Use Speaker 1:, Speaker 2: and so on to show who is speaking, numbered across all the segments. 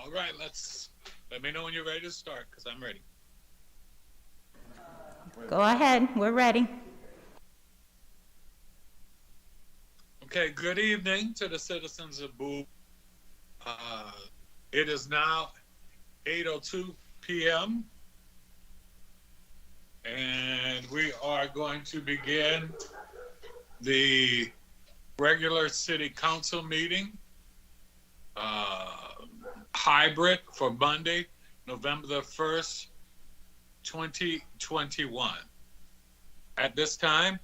Speaker 1: All right, let me know when you're ready to start, because I'm ready.
Speaker 2: Go ahead, we're ready.
Speaker 1: Okay, good evening to the citizens of Bowie. It is now 8:02 p.m. and we are going to begin the regular city council meeting, hybrid for Monday, November the 1st, 2021. At this time,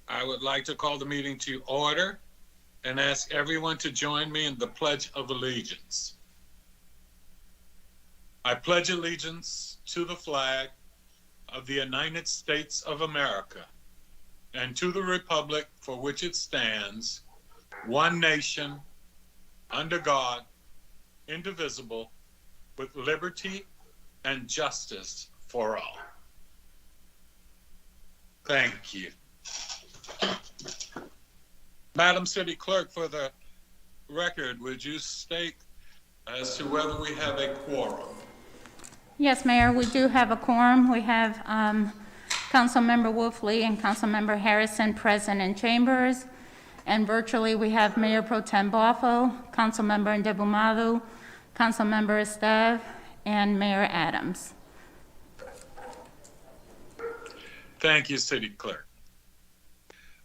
Speaker 1: I would like to call the meeting to order and ask everyone to join me in the Pledge of Allegiance. I pledge allegiance to the flag of the United States of America and to the republic for which it stands, one nation, under God, indivisible, with liberty and justice for all. Thank you. Madam City Clerk, for the record, would you state as to whether we have a quorum?
Speaker 2: Yes, Mayor, we do have a quorum. We have Councilmember Wolfley and Councilmember Harrison present in chambers, and virtually we have Mayor Pro Tem Boffo, Councilmember Ndebumadu, Councilmember Esteve, and Mayor Adams.
Speaker 1: Thank you, City Clerk.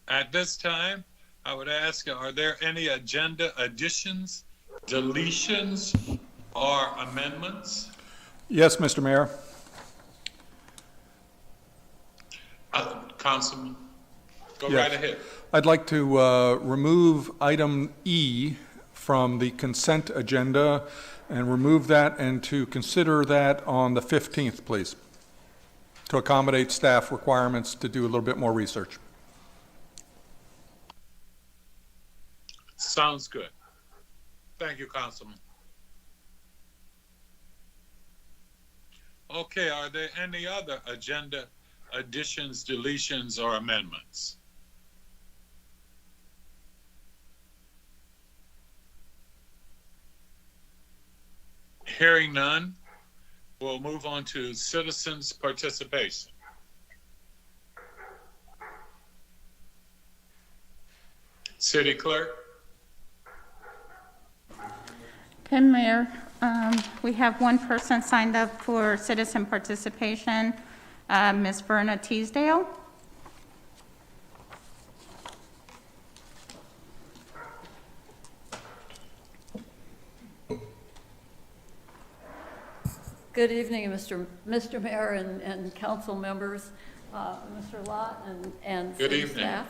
Speaker 1: At this time, I would ask, are there any agenda additions, deletions, or amendments?
Speaker 3: Yes, Mr. Mayor.
Speaker 1: Councilman, go
Speaker 3: Yes.
Speaker 1: right ahead.
Speaker 3: I'd like to remove item E from the consent agenda and remove that and to consider that on the 15th, please, to accommodate staff requirements to do a little bit more research.
Speaker 1: Sounds good. Thank you, Councilman. Okay, are there any other agenda additions, deletions, or amendments? Hearing none, we'll move on to citizens' participation. City Clerk?
Speaker 2: Okay, Mayor, we have one person signed up for citizen participation, Ms. Verna Teasdale.
Speaker 4: Good evening, Mr. Mayor and council members, Mr. Lott and
Speaker 1: Good
Speaker 4: city
Speaker 1: evening.
Speaker 4: staff.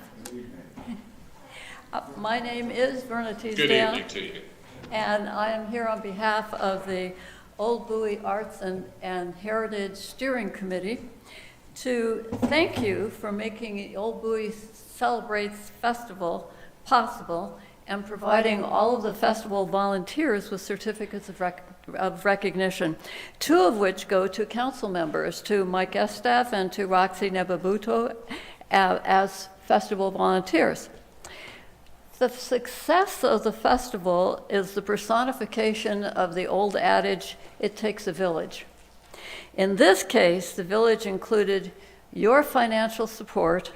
Speaker 4: My name is Verna
Speaker 1: Good
Speaker 4: Teasdale,
Speaker 1: evening to you.
Speaker 4: and I am here on behalf of the Old Bowie Arts and Heritage Steering Committee to thank you for making the Old Bowie Celebrates Festival possible and providing all of the festival volunteers with certificates of recognition, two of which go to council members, to Mike Esteve and to Roxy Nebabuto as festival volunteers. The success of the festival is the personification of the old adage, it takes a village. In this case, the village included your financial support,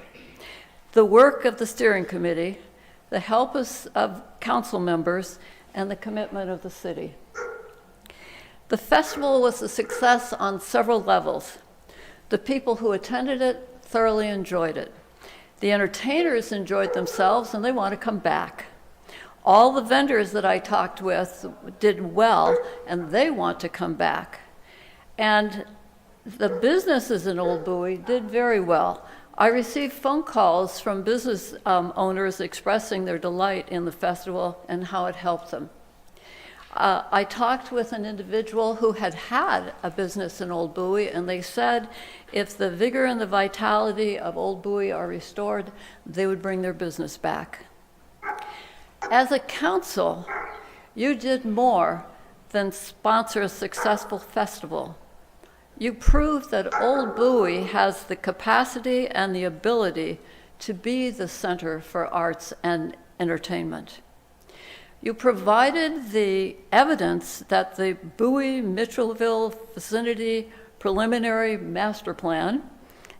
Speaker 4: the work of the steering committee, the help of council members, and the commitment of the city. The festival was a success on several levels. The people who attended it thoroughly enjoyed it. The entertainers enjoyed themselves and they want to come back. All the vendors that I talked with did well and they want to come back. And the businesses in Old Bowie did very well. I received phone calls from business owners expressing their delight in the festival and how it helped them. I talked with an individual who had a business in Old Bowie, and they said if the vigor and the vitality of Old Bowie are restored, they would bring their business back. As a council, you did more than sponsor a successful festival. You proved that Old Bowie has the capacity and the ability to be the center for arts and entertainment. You provided the evidence that the Bowie Mitchellville Vicinity Preliminary Master Plan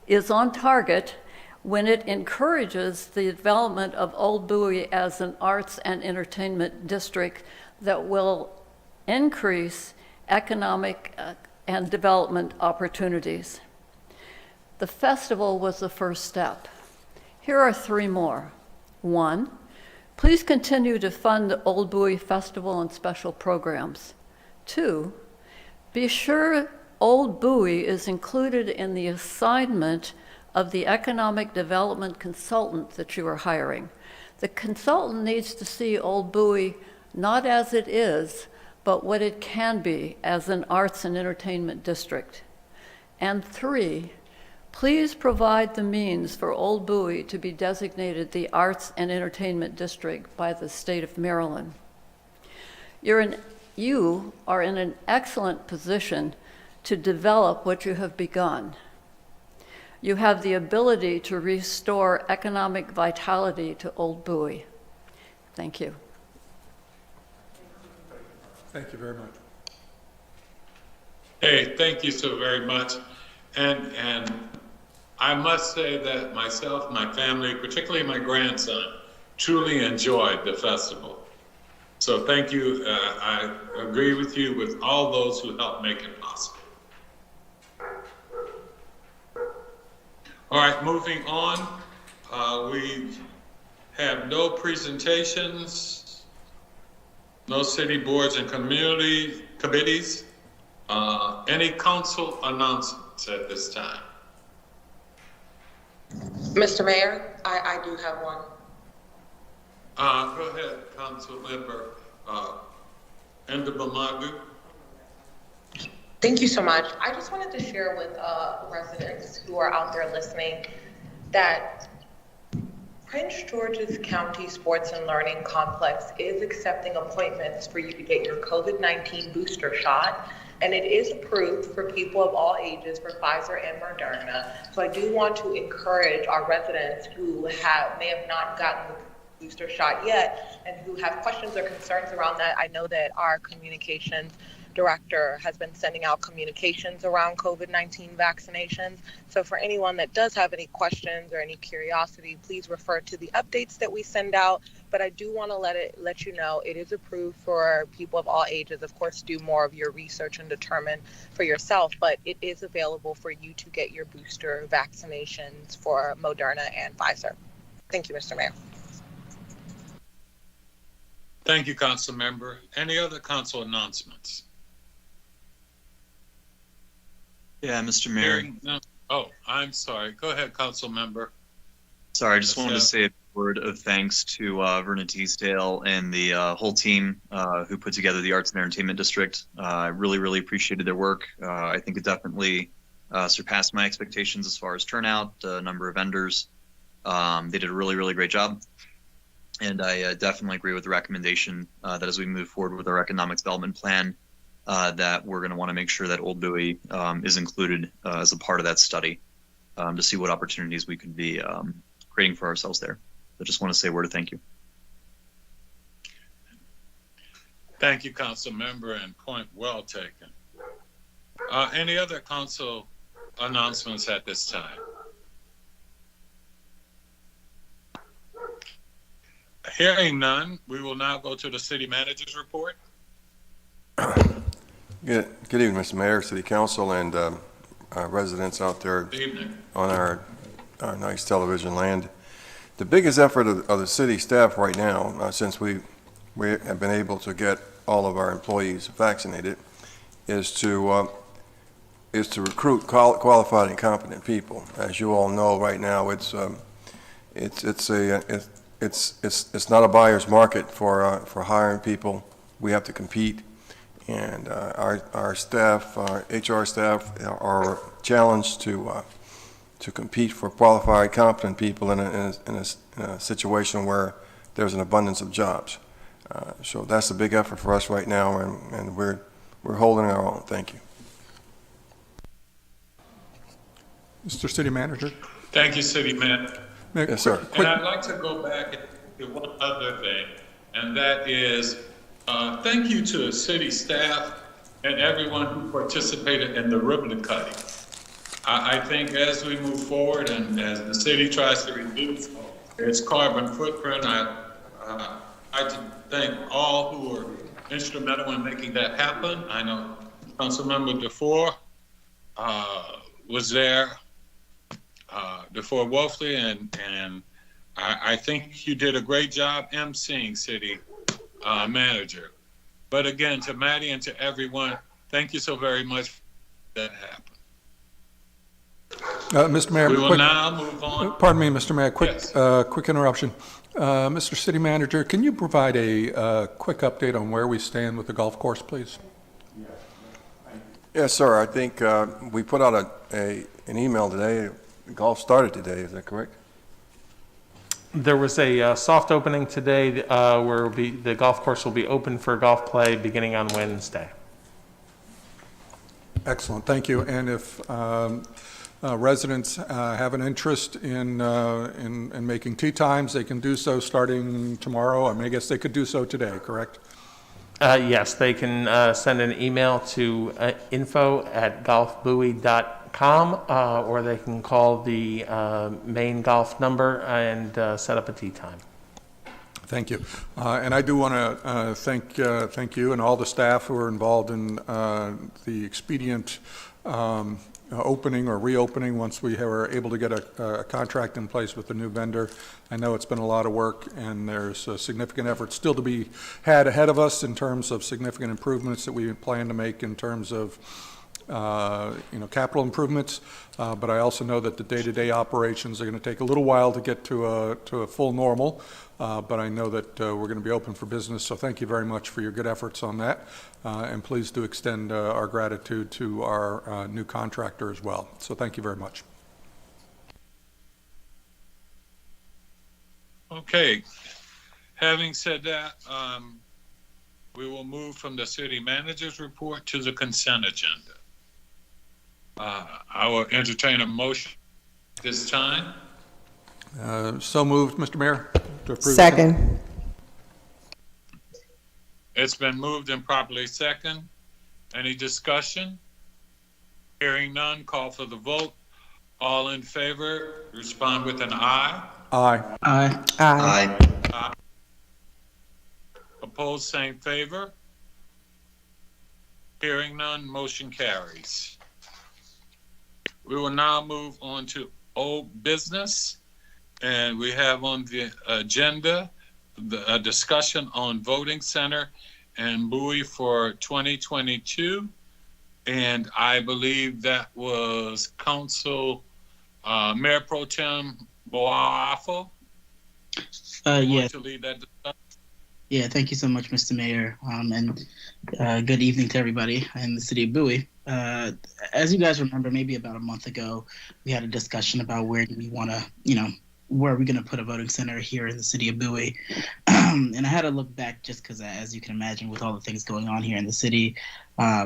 Speaker 4: is on target when it encourages the development of Old Bowie as an arts and entertainment district that will increase economic and development opportunities. The festival was the first step. Here are 3 more. 1, please continue to fund the Old Bowie Festival and special programs. 2, be sure Old Bowie is included in the assignment of the economic development consultant that you are hiring. The consultant needs to see Old Bowie not as it is, but what it can be as an arts and entertainment district. And 3, please provide the means for Old Bowie to be designated the Arts and Entertainment District by the state of Maryland. You are in an excellent position to develop what you have begun. You have the ability to restore economic vitality to Old Bowie. Thank you.
Speaker 3: Thank you very much.
Speaker 1: Hey, thank you so very much. And I must say that myself, my family, particularly my grandson, truly enjoyed the festival. So thank you. I agree with you with all those who helped make it possible. All right, moving on. We have no presentations, no city boards and community committees. Any council announcements at this time?
Speaker 5: Mr. Mayor, I do have one.
Speaker 1: Go ahead, Council Member Ndabamagu.
Speaker 5: Thank you so much. I just wanted to share with residents who are out there listening that Prince George's County Sports and Learning Complex is accepting appointments for you to get your COVID-19 booster shot, and it is approved for people of all ages for Pfizer and Moderna. So I do want to encourage our residents who may have not gotten the booster shot yet and who have questions or concerns around that. I know that our communications director has been sending out communications around COVID-19 vaccinations. So for anyone that does have any questions or any curiosity, please refer to the updates that we send out. But I do want to let you know it is approved for people of all ages. Of course, do more of your research and determine for yourself, but it is available for you to get your booster vaccinations for Moderna and Pfizer. Thank you, Mr. Mayor.
Speaker 1: Thank you, Council Member. Any other council announcements?
Speaker 6: Yeah, Mr. Mayor.
Speaker 1: No. Oh, I'm sorry. Go ahead, Council Member.
Speaker 6: Sorry, I just wanted to say a word of thanks to Verna Teasdale and the whole team who put together the Arts and Entertainment District. I really appreciated their work. I think it definitely surpassed my expectations as far as turnout, the number of vendors. They did a really great job. And I definitely agree with the recommendation that as we move forward with our economic development plan, that we're going to want to make sure that Old Bowie is included as a part of that study to see what opportunities we could be creating for ourselves there. I just want to say a word of thank you.
Speaker 1: Thank you, Council Member, and point well taken. Any other council announcements at this time? Hearing none, we will now go to the City Manager's report.
Speaker 7: Good evening, Mr. Mayor, City Council, and residents out there on our nice television land. The biggest effort of the city staff right now, since we have been able to get all of our employees vaccinated, is to recruit qualified and competent people. As you all know, right now it's not a buyer's market for hiring people. We have to compete. And our staff, our HR staff, are challenged to compete for qualified, competent people in a situation where there's an abundance of jobs. So that's a big effort for us right now, and we're holding our own. Thank you.
Speaker 3: Mr. City Manager?
Speaker 1: Thank you, City Manager.
Speaker 7: Yes, sir.
Speaker 1: And I'd like to go back to one other thing, and that is thank you to the city staff and everyone who participated in the ribbon cutting. I think as we move forward and as the city tries to reduce its carbon footprint, I'd like to thank all who were instrumental in making that happen. I know Councilmember DeFore was there, DeFore Wolfley, and I think you did a great job emceeing, city manager. But again, to Maddie and to everyone, thank you so very much for that happened.
Speaker 3: Mr. Mayor,
Speaker 1: We will now move on.
Speaker 3: Pardon me, Mr. Mayor, quick,
Speaker 1: Yes.
Speaker 3: quick interruption. Mr. City Manager, can you provide a quick update on where we stand with the golf course, please?
Speaker 7: Yes, sir. I think we put out an email today. Golf started today, is that correct?
Speaker 8: There was a soft opening today where the golf course will be open for golf play beginning on Wednesday.
Speaker 3: Excellent, thank you. And if residents have an interest in making tee times, they can do so starting tomorrow. I mean, I guess they could do so today, correct?
Speaker 8: Yes, they can send an email to info@golfbowie.com or they can call the main golf number and set up a tee time.
Speaker 3: Thank you. And I do want to thank you and all the staff who are involved in the expedient opening or reopening once we were able to get a contract in place with the new vendor. I know it's been a lot of work, and there's a significant effort still to be had ahead of us in terms of significant improvements that we plan to make in terms of capital improvements, but I also know that the day-to-day operations are going to take a little while to get to a full normal, but I know that we're going to be open for business, so thank you very much for your good efforts on that, and please do extend our gratitude to our new contractor as well. So thank you very much.
Speaker 1: Okay, having said that, we will move from the city manager's report to the consent agenda. I will entertain a motion this time.
Speaker 3: So moved, Mr. Mayor. To approve.
Speaker 9: Second.
Speaker 1: It's been moved and properly second. Any discussion? Hearing none, call for the vote. All in favor, respond with an aye.
Speaker 3: Aye.
Speaker 9: Aye. Aye.
Speaker 1: Aye. Opposed, same favor. Hearing none, motion carries. We will now move on to old business, and we have on the agenda a discussion on voting center and Bowie for 2022, and I believe that was Council Mayor Pro Tem Boafo.
Speaker 10: Yeah.
Speaker 1: To lead that discussion.
Speaker 10: Yeah, thank you so much, Mr. Mayor, and good evening to everybody in the city of Bowie. As you guys remember, maybe about a month ago, we had a discussion about where do we want to, where are we going to put a voting center here in the city of Bowie. And I had to look back just because, as you can imagine, with all the things going on here in the city, I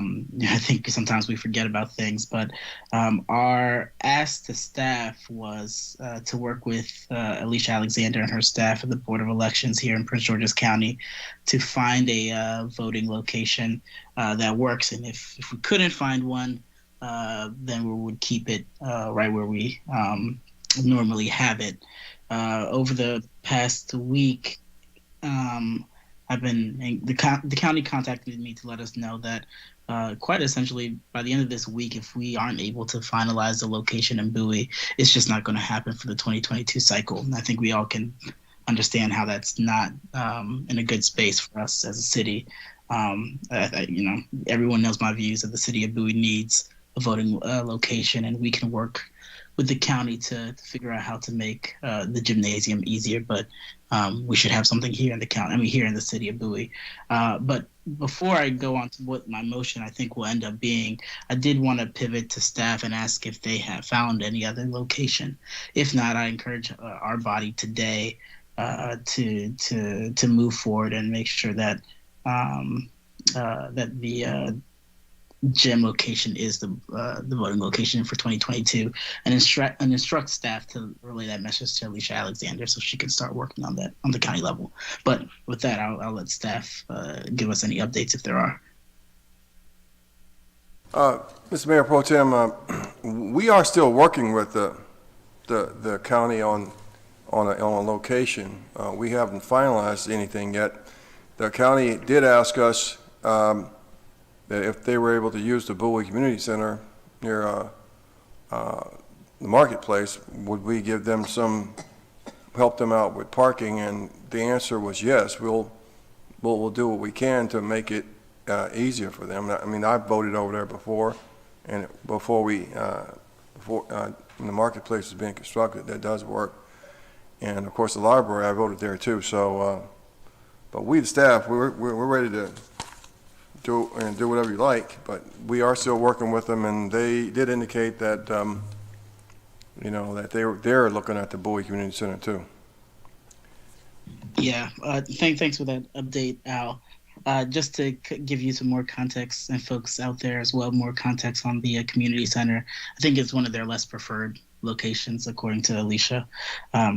Speaker 10: think sometimes we forget about things. But our ask to staff was to work with Alicia Alexander and her staff at the Board of Elections here in Prince George's County to find a voting location that works. And if we couldn't find one, then we would keep it right where we normally have it. Over the past week, the county contacted me to let us know that quite essentially by the end of this week, if we aren't able to finalize the location in Bowie, it's just not going to happen for the 2022 cycle. And I think we all can understand how that's not in a good space for us as a city. Everyone knows my views that the city of Bowie needs a voting location, and we can work with the county to figure out how to make the gymnasium easier, but we should have something here in the county. Here in the city of Bowie. But before I go on to what my motion I think will end up being, I did want to pivot to staff and ask if they have found any other location. If not, I encourage our body today to move forward and make sure that that gym location is the voting location for 2022, and instruct staff to relay that message to Alicia Alexander so she can start working on that on the county level. But with that, I'll let staff give us any updates if there are.
Speaker 7: Mr. Mayor Pro Tem, we are still working with the county on a location. We haven't finalized anything yet. The county did ask us that if they were able to use the Bowie Community Center near the marketplace, would we give them help them out with parking? And the answer was yes. We'll do what we can to make it easier for them. I mean, I've voted over there before, and when the marketplace was being constructed, that does work. And of course, the library, I voted there too. So, but we, the staff, we're ready to do whatever you like. But we are still working with them, and they did indicate that that they're looking at the Bowie Community Center too.
Speaker 10: Yeah, thanks for that update, Al. Just to give you some more context and folks out there as well, more context on the community center. I think it's one of their less preferred locations, according to Alicia.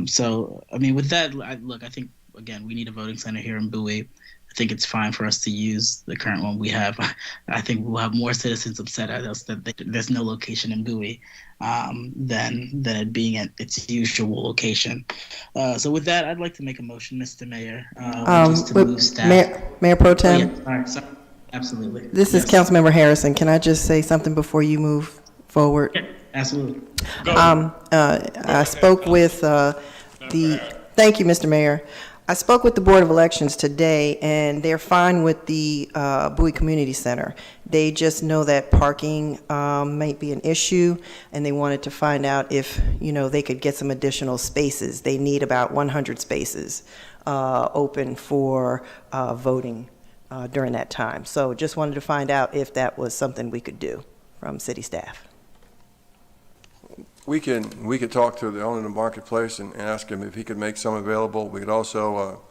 Speaker 10: So, I mean, with that, I think, again, we need a voting center here in Bowie. I think it's fine for us to use the current one we have. I think we'll have more citizens upset at us that there's no location in Bowie than it being at its usual location. So with that, I'd like to make a motion, Mr. Mayor, just to move staff.
Speaker 9: Mayor Pro Tem?
Speaker 10: Oh, yeah. Sorry. Absolutely.
Speaker 9: This is Councilmember Harrison. Can I just say something before you move forward?
Speaker 10: Yeah, absolutely.
Speaker 9: I spoke with thank you, Mr. Mayor. I spoke with the Board of Elections today, and they're fine with the Bowie Community Center. They just know that parking might be an issue, and they wanted to find out if, they could get some additional spaces. They need about 100 spaces open for voting during that time. So just wanted to find out if that was something we could do from city staff.
Speaker 7: We could talk to the owner of the marketplace and ask him if he could make some available. We could also,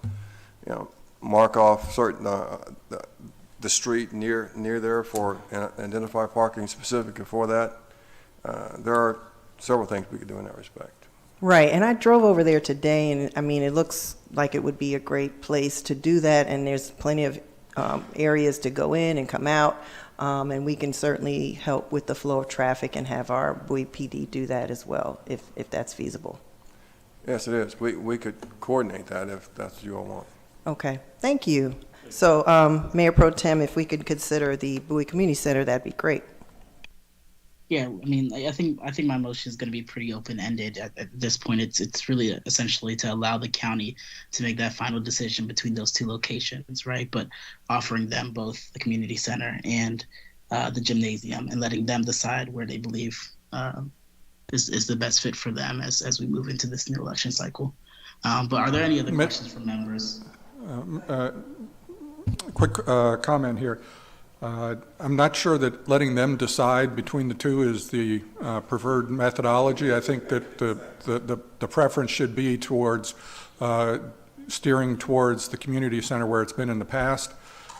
Speaker 7: mark off certain the street near there for identify parking specifically for that. There are several things we could do in that respect.
Speaker 9: Right, and I drove over there today, and I mean, it looks like it would be a great place to do that, and there's plenty of areas to go in and come out. And we can certainly help with the flow of traffic and have our Bowie PD do that as well, if that's feasible.
Speaker 7: Yes, it is. We could coordinate that if that's what you all want.
Speaker 9: Okay, thank you. So, Mayor Pro Tem, if we could consider the Bowie Community Center, that'd be great.
Speaker 10: Yeah, I mean, I think my motion is going to be pretty open-ended at this point. It's really essentially to allow the county to make that final decision between those two locations, right? But offering them both the community center and the gymnasium, and letting them decide where they believe is the best fit for them as we move into this new election cycle. But are there any other questions from members?
Speaker 3: Quick comment here. I'm not sure that letting them decide between the two is the preferred methodology. I think that the preference should be towards steering towards the community center where it's been in the past.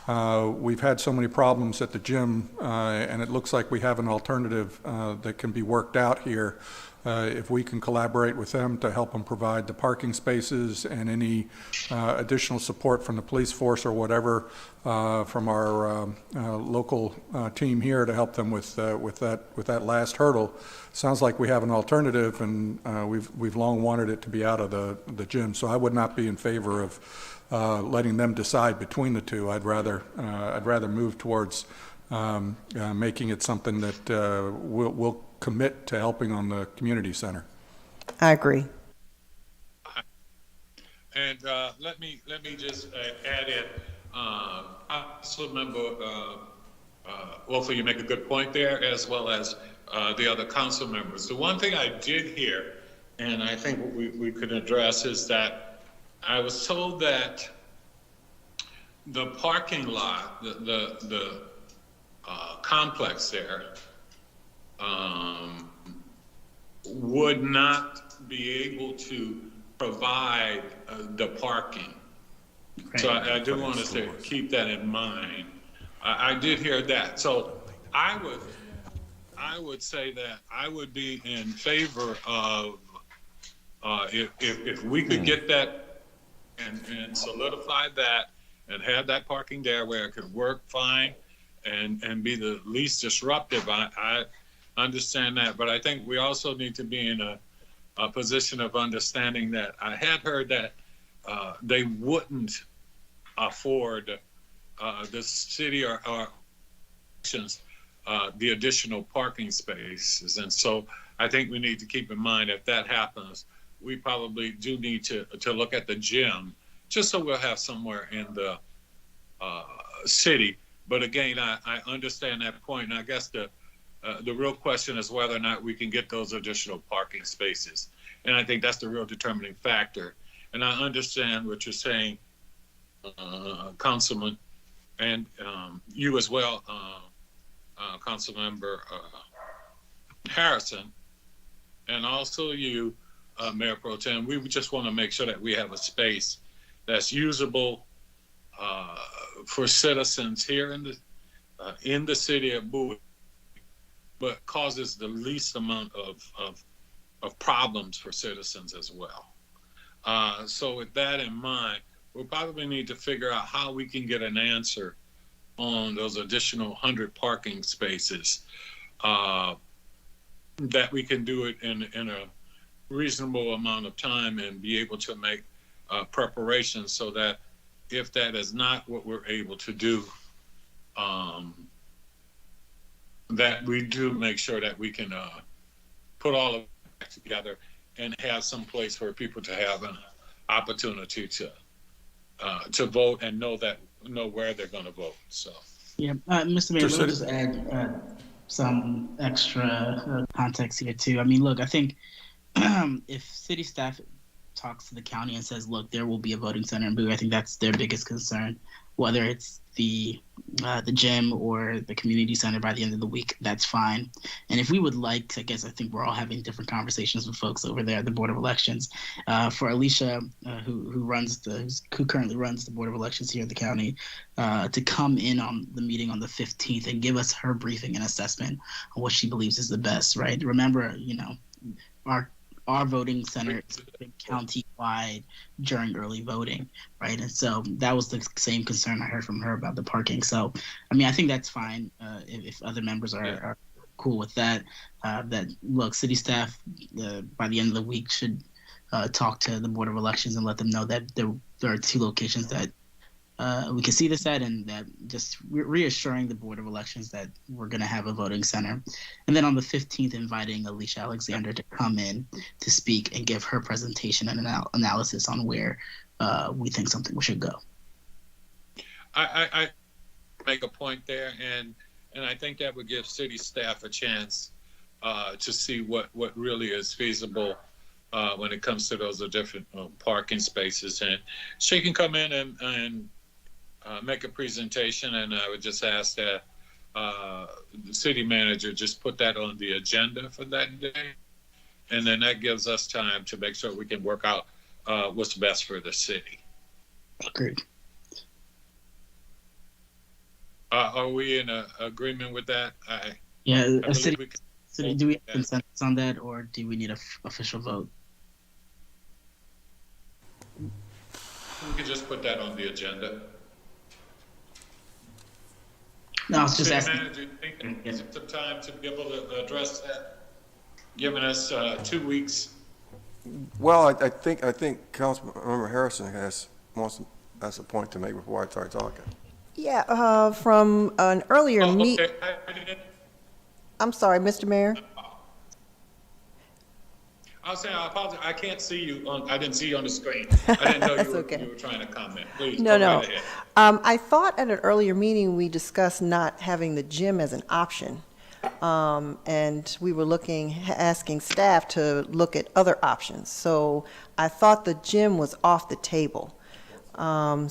Speaker 3: We've had so many problems at the gym, and it looks like we have an alternative that can be worked out here. If we can collaborate with them to help them provide the parking spaces and any additional support from the police force or whatever from our local team here to help them with that last hurdle. Sounds like we have an alternative, and we've long wanted it to be out of the gym. So I would not be in favor of letting them decide between the two. I'd rather move towards making it something that we'll commit to helping on the community center.
Speaker 9: I agree.
Speaker 1: And let me just add in, Councilmember Wolfley, you make a good point there, as well as the other council members. The one thing I did hear, and I think we could address, is that I was told that the parking lot, the complex there, would not be able to provide the parking. Right. So I do want to keep that in mind. I did hear that. So I would say that I would be in favor of, if we could get that and solidify that and have that parking there where it could work fine and be the least disruptive. I understand that, but I think we also need to be in a position of understanding that I had heard that they wouldn't afford the city or the additional parking spaces. And so I think we need to keep in mind if that happens, we probably do need to look at the gym, just so we'll have somewhere in the city. But again, I understand that point, and I guess the real question is whether or not we can get those additional parking spaces. And I think that's the real determining factor. And I understand what you're saying, Councilman, and you as well, Councilmember Harrison, and also you, Mayor Pro Tem. We just want to make sure that we have a space that's usable for citizens here in the city of Bowie, but causes the least amount of problems for citizens as well. So with that in mind, we'll probably need to figure out how we can get an answer on those additional 100 parking spaces, that we can do it in a reasonable amount of time and be able to make preparations so that if that is not what we're able to do, that we do make sure that we can put all of that together and have some place for people to have an opportunity to vote and know where they're going to vote. So
Speaker 10: Yeah, Mr. Mayor, let me just add some extra context here too. I mean, look, I think if city staff talks to the county and says, look, there will be a voting center in Bowie, I think that's their biggest concern. Whether it's the gym or the community center by the end of the week, that's fine. And if we would like, I guess I think we're all having different conversations with folks over there at the Board of Elections. For Alicia, who currently runs the Board of Elections here at the county, to come in on the meeting on the 15th and give us her briefing and assessment on what she believes is the best, right? Remember, our voting center is county-wide during early voting, right? And so that was the same concern I heard from her about the parking. So, I mean, I think that's fine if other members are cool with that. Look, city staff by the end of the week should talk to the Board of Elections and let them know that there are two locations that we can see this at, and that just reassuring the Board of Elections that we're going to have a voting center. And then on the 15th, inviting Alicia Alexander to come in to speak and give her presentation and analysis on where we think something should go.
Speaker 1: I make a point there, and I think that would give city staff a chance to see what really is feasible when it comes to those different parking spaces. And she can come in and make a presentation, and I would just ask that the city manager just put that on the agenda for that day, and then that gives us time to make sure we can work out what's best for the city.
Speaker 10: Great.
Speaker 1: Are we in agreement with that?
Speaker 10: City, do we have consensus on that, or do we need an official vote?
Speaker 1: We can just put that on the agenda.
Speaker 10: No, I was just
Speaker 1: City
Speaker 10: asking.
Speaker 1: manager, think there's some time to be able to address that, giving us 2 weeks.
Speaker 7: Well, I think Councilmember Harrison has a point to make before I start talking.
Speaker 9: Yeah, from an earlier meeting.
Speaker 1: Okay.
Speaker 9: I'm sorry, Mr. Mayor.
Speaker 1: I'll say I apologize. I can't see you. I didn't see you on the screen. I didn't know you were trying to comment. Please,
Speaker 9: No.
Speaker 1: Right ahead.
Speaker 9: I thought at an earlier meeting we discussed not having the gym as an option. And we were asking staff to look at other options. So I thought the gym was off the table. I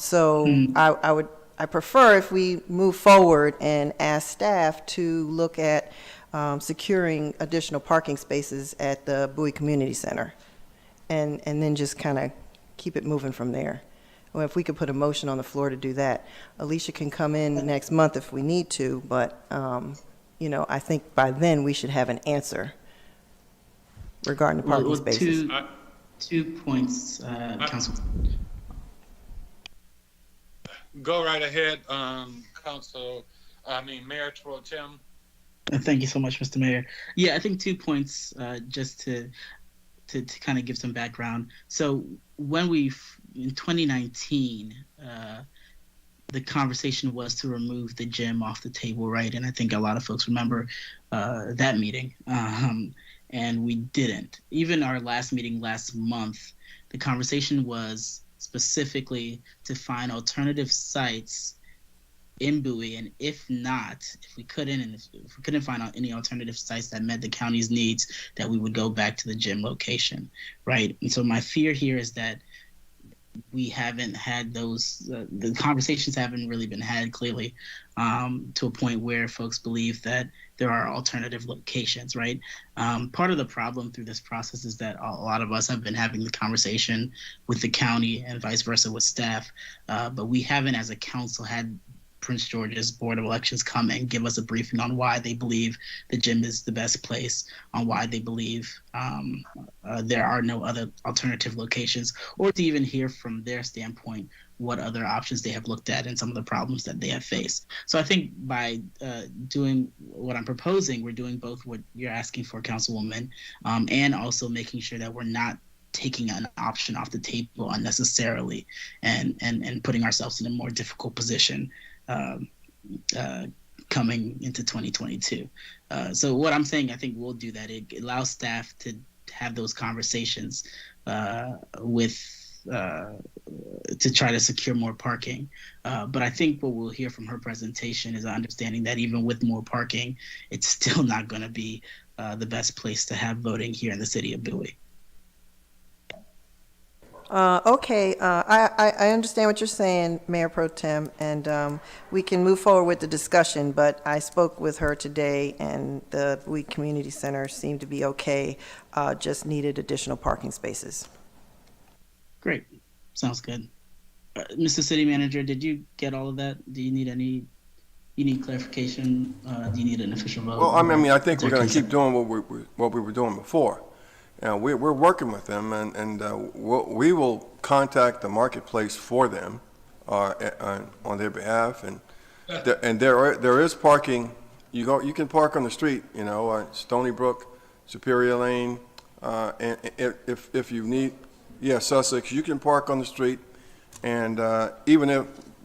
Speaker 9: prefer if we move forward and ask staff to look at securing additional parking spaces at the Bowie Community Center, and then just kind of keep it moving from there. Well, if we could put a motion on the floor to do that. Alicia can come in next month if we need to, but I think by then we should have an answer regarding the parking
Speaker 10: Well,
Speaker 9: spaces.
Speaker 10: two points, Council.
Speaker 1: Go right ahead, Mayor Pro Tem.
Speaker 10: Thank you so much, Mr. Mayor. Yeah, I think 2 points, just to kind of give some background. So when in 2019, the conversation was to remove the gym off the table, right? And I think a lot of folks remember that meeting. And we didn't. Even our last meeting last month, the conversation was specifically to find alternative sites in Bowie, and if we couldn't find out any alternative sites that met the county's needs, that we would go back to the gym location, right? And so my fear here is that we haven't had those, the conversations haven't really been had clearly, to a point where folks believe that there are alternative locations, right? Part of the problem through this process is that a lot of us have been having the conversation with the county and vice versa with staff, but we haven't as a council had Prince George's Board of Elections come and give us a briefing on why they believe the gym is the best place, on why they believe there are no other alternative locations, or to even hear from their standpoint what other options they have looked at and some of the problems that they have faced. So I think by doing what I'm proposing, we're doing both what you're asking for, Councilwoman, and also making sure that we're not taking an option off the table unnecessarily and putting ourselves in a more difficult position coming into 2022. So what I'm saying, I think we'll do that. It allows staff to have those conversations to try to secure more parking. But I think what we'll hear from her presentation is an understanding that even with more parking, it's still not going to be the best place to have voting here in the city of Bowie.
Speaker 9: Okay, I understand what you're saying, Mayor Pro Tem, and we can move forward with the discussion, but I spoke with her today, and the Bowie Community Center seemed to be okay, just needed additional parking spaces.
Speaker 10: Great. Sounds good. Mr. City Manager, did you get all of that? Do you need clarification? Do you need an official vote?
Speaker 7: Well, I think we're going to keep doing what we were doing before. We're working with them, and we will contact the marketplace for them on their behalf, and there is parking. You can park on the street, Stony Brook, Superior Lane, and if you need, Sussex, you can park on the street, and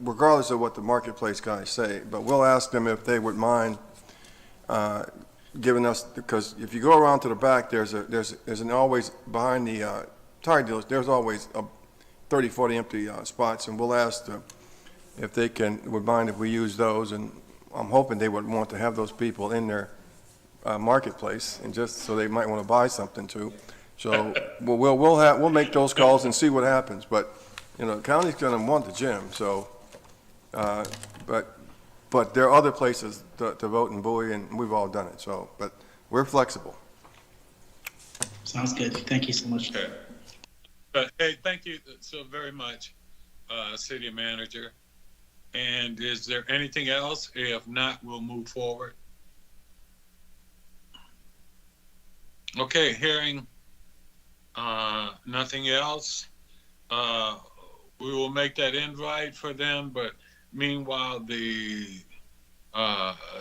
Speaker 7: regardless of what the marketplace guys say, but we'll ask them if they would mind giving us, because if you go around to the back, there's an always behind the tire dealers, there's always 30, 40 empty spots, and we'll ask if they would mind if we use those, and I'm hoping they would want to have those people in their marketplace, and just so they might want to buy something too. So we'll make those calls and see what happens. But the county's going to want the gym. So, but there are other places to vote in Bowie, and we've all done it. So, but we're flexible.
Speaker 10: Sounds good. Thank you so much.
Speaker 1: Okay. Hey, thank you so very much, City Manager. And is there anything else? If not, we'll move forward. Okay, hearing nothing else, we will make that invite for them, but meanwhile, the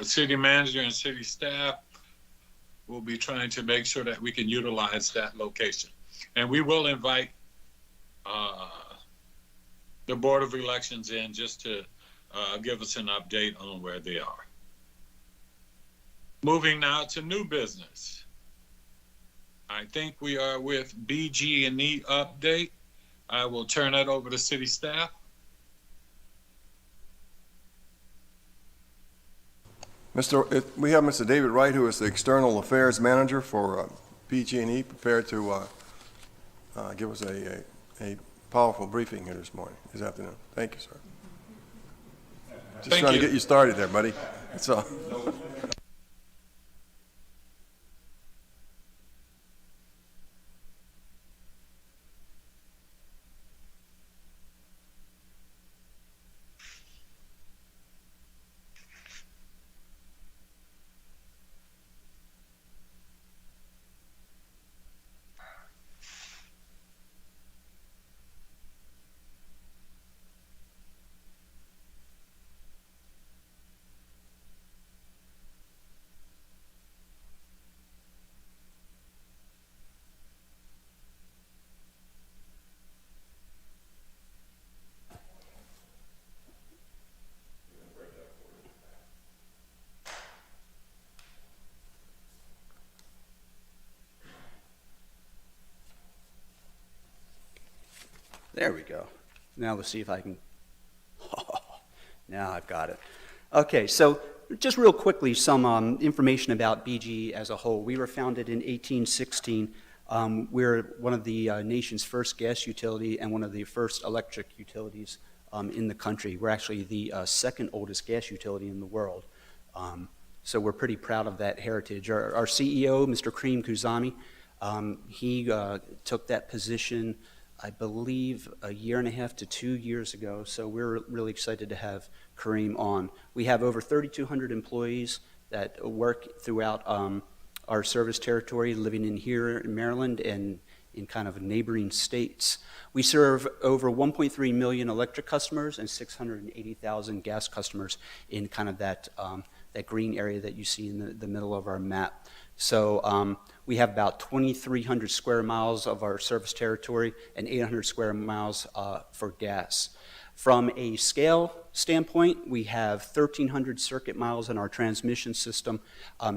Speaker 1: city manager and city staff will be trying to make sure that we can utilize that location. And we will invite the Board of Elections in just to give us an update on where they are. Moving now to new business. I think we are with BG&E update. I will turn that over to city staff.
Speaker 7: We have Mr. David Wright, who is the External Affairs Manager for BG&E, prepared to give us a powerful briefing here this afternoon. Thank you, sir. Just trying to get you started there, buddy. That's all.
Speaker 11: There we go. Now let's see if I can, now I've got it. Okay, so just real quickly, some information about BGE as a whole. We were founded in 1816. We're one of the nation's first gas utility and one of the first electric utilities in the country. We're actually the second oldest gas utility in the world. So we're pretty proud of that heritage. Our CEO, Mr. Kareem Kuzami, he took that position, I believe, 1.5 to 2 years ago. So we're really excited to have Kareem on. We have over 3,200 employees that work throughout our service territory, living in here in Maryland and in kind of neighboring states. We serve over 1.3 million electric customers and 680,000 gas customers in kind of that green area that you see in the middle of our map. So we have about 2,300 square miles of our service territory and 800 square miles for gas. From a scale standpoint, we have 1,300 circuit miles in our transmission system,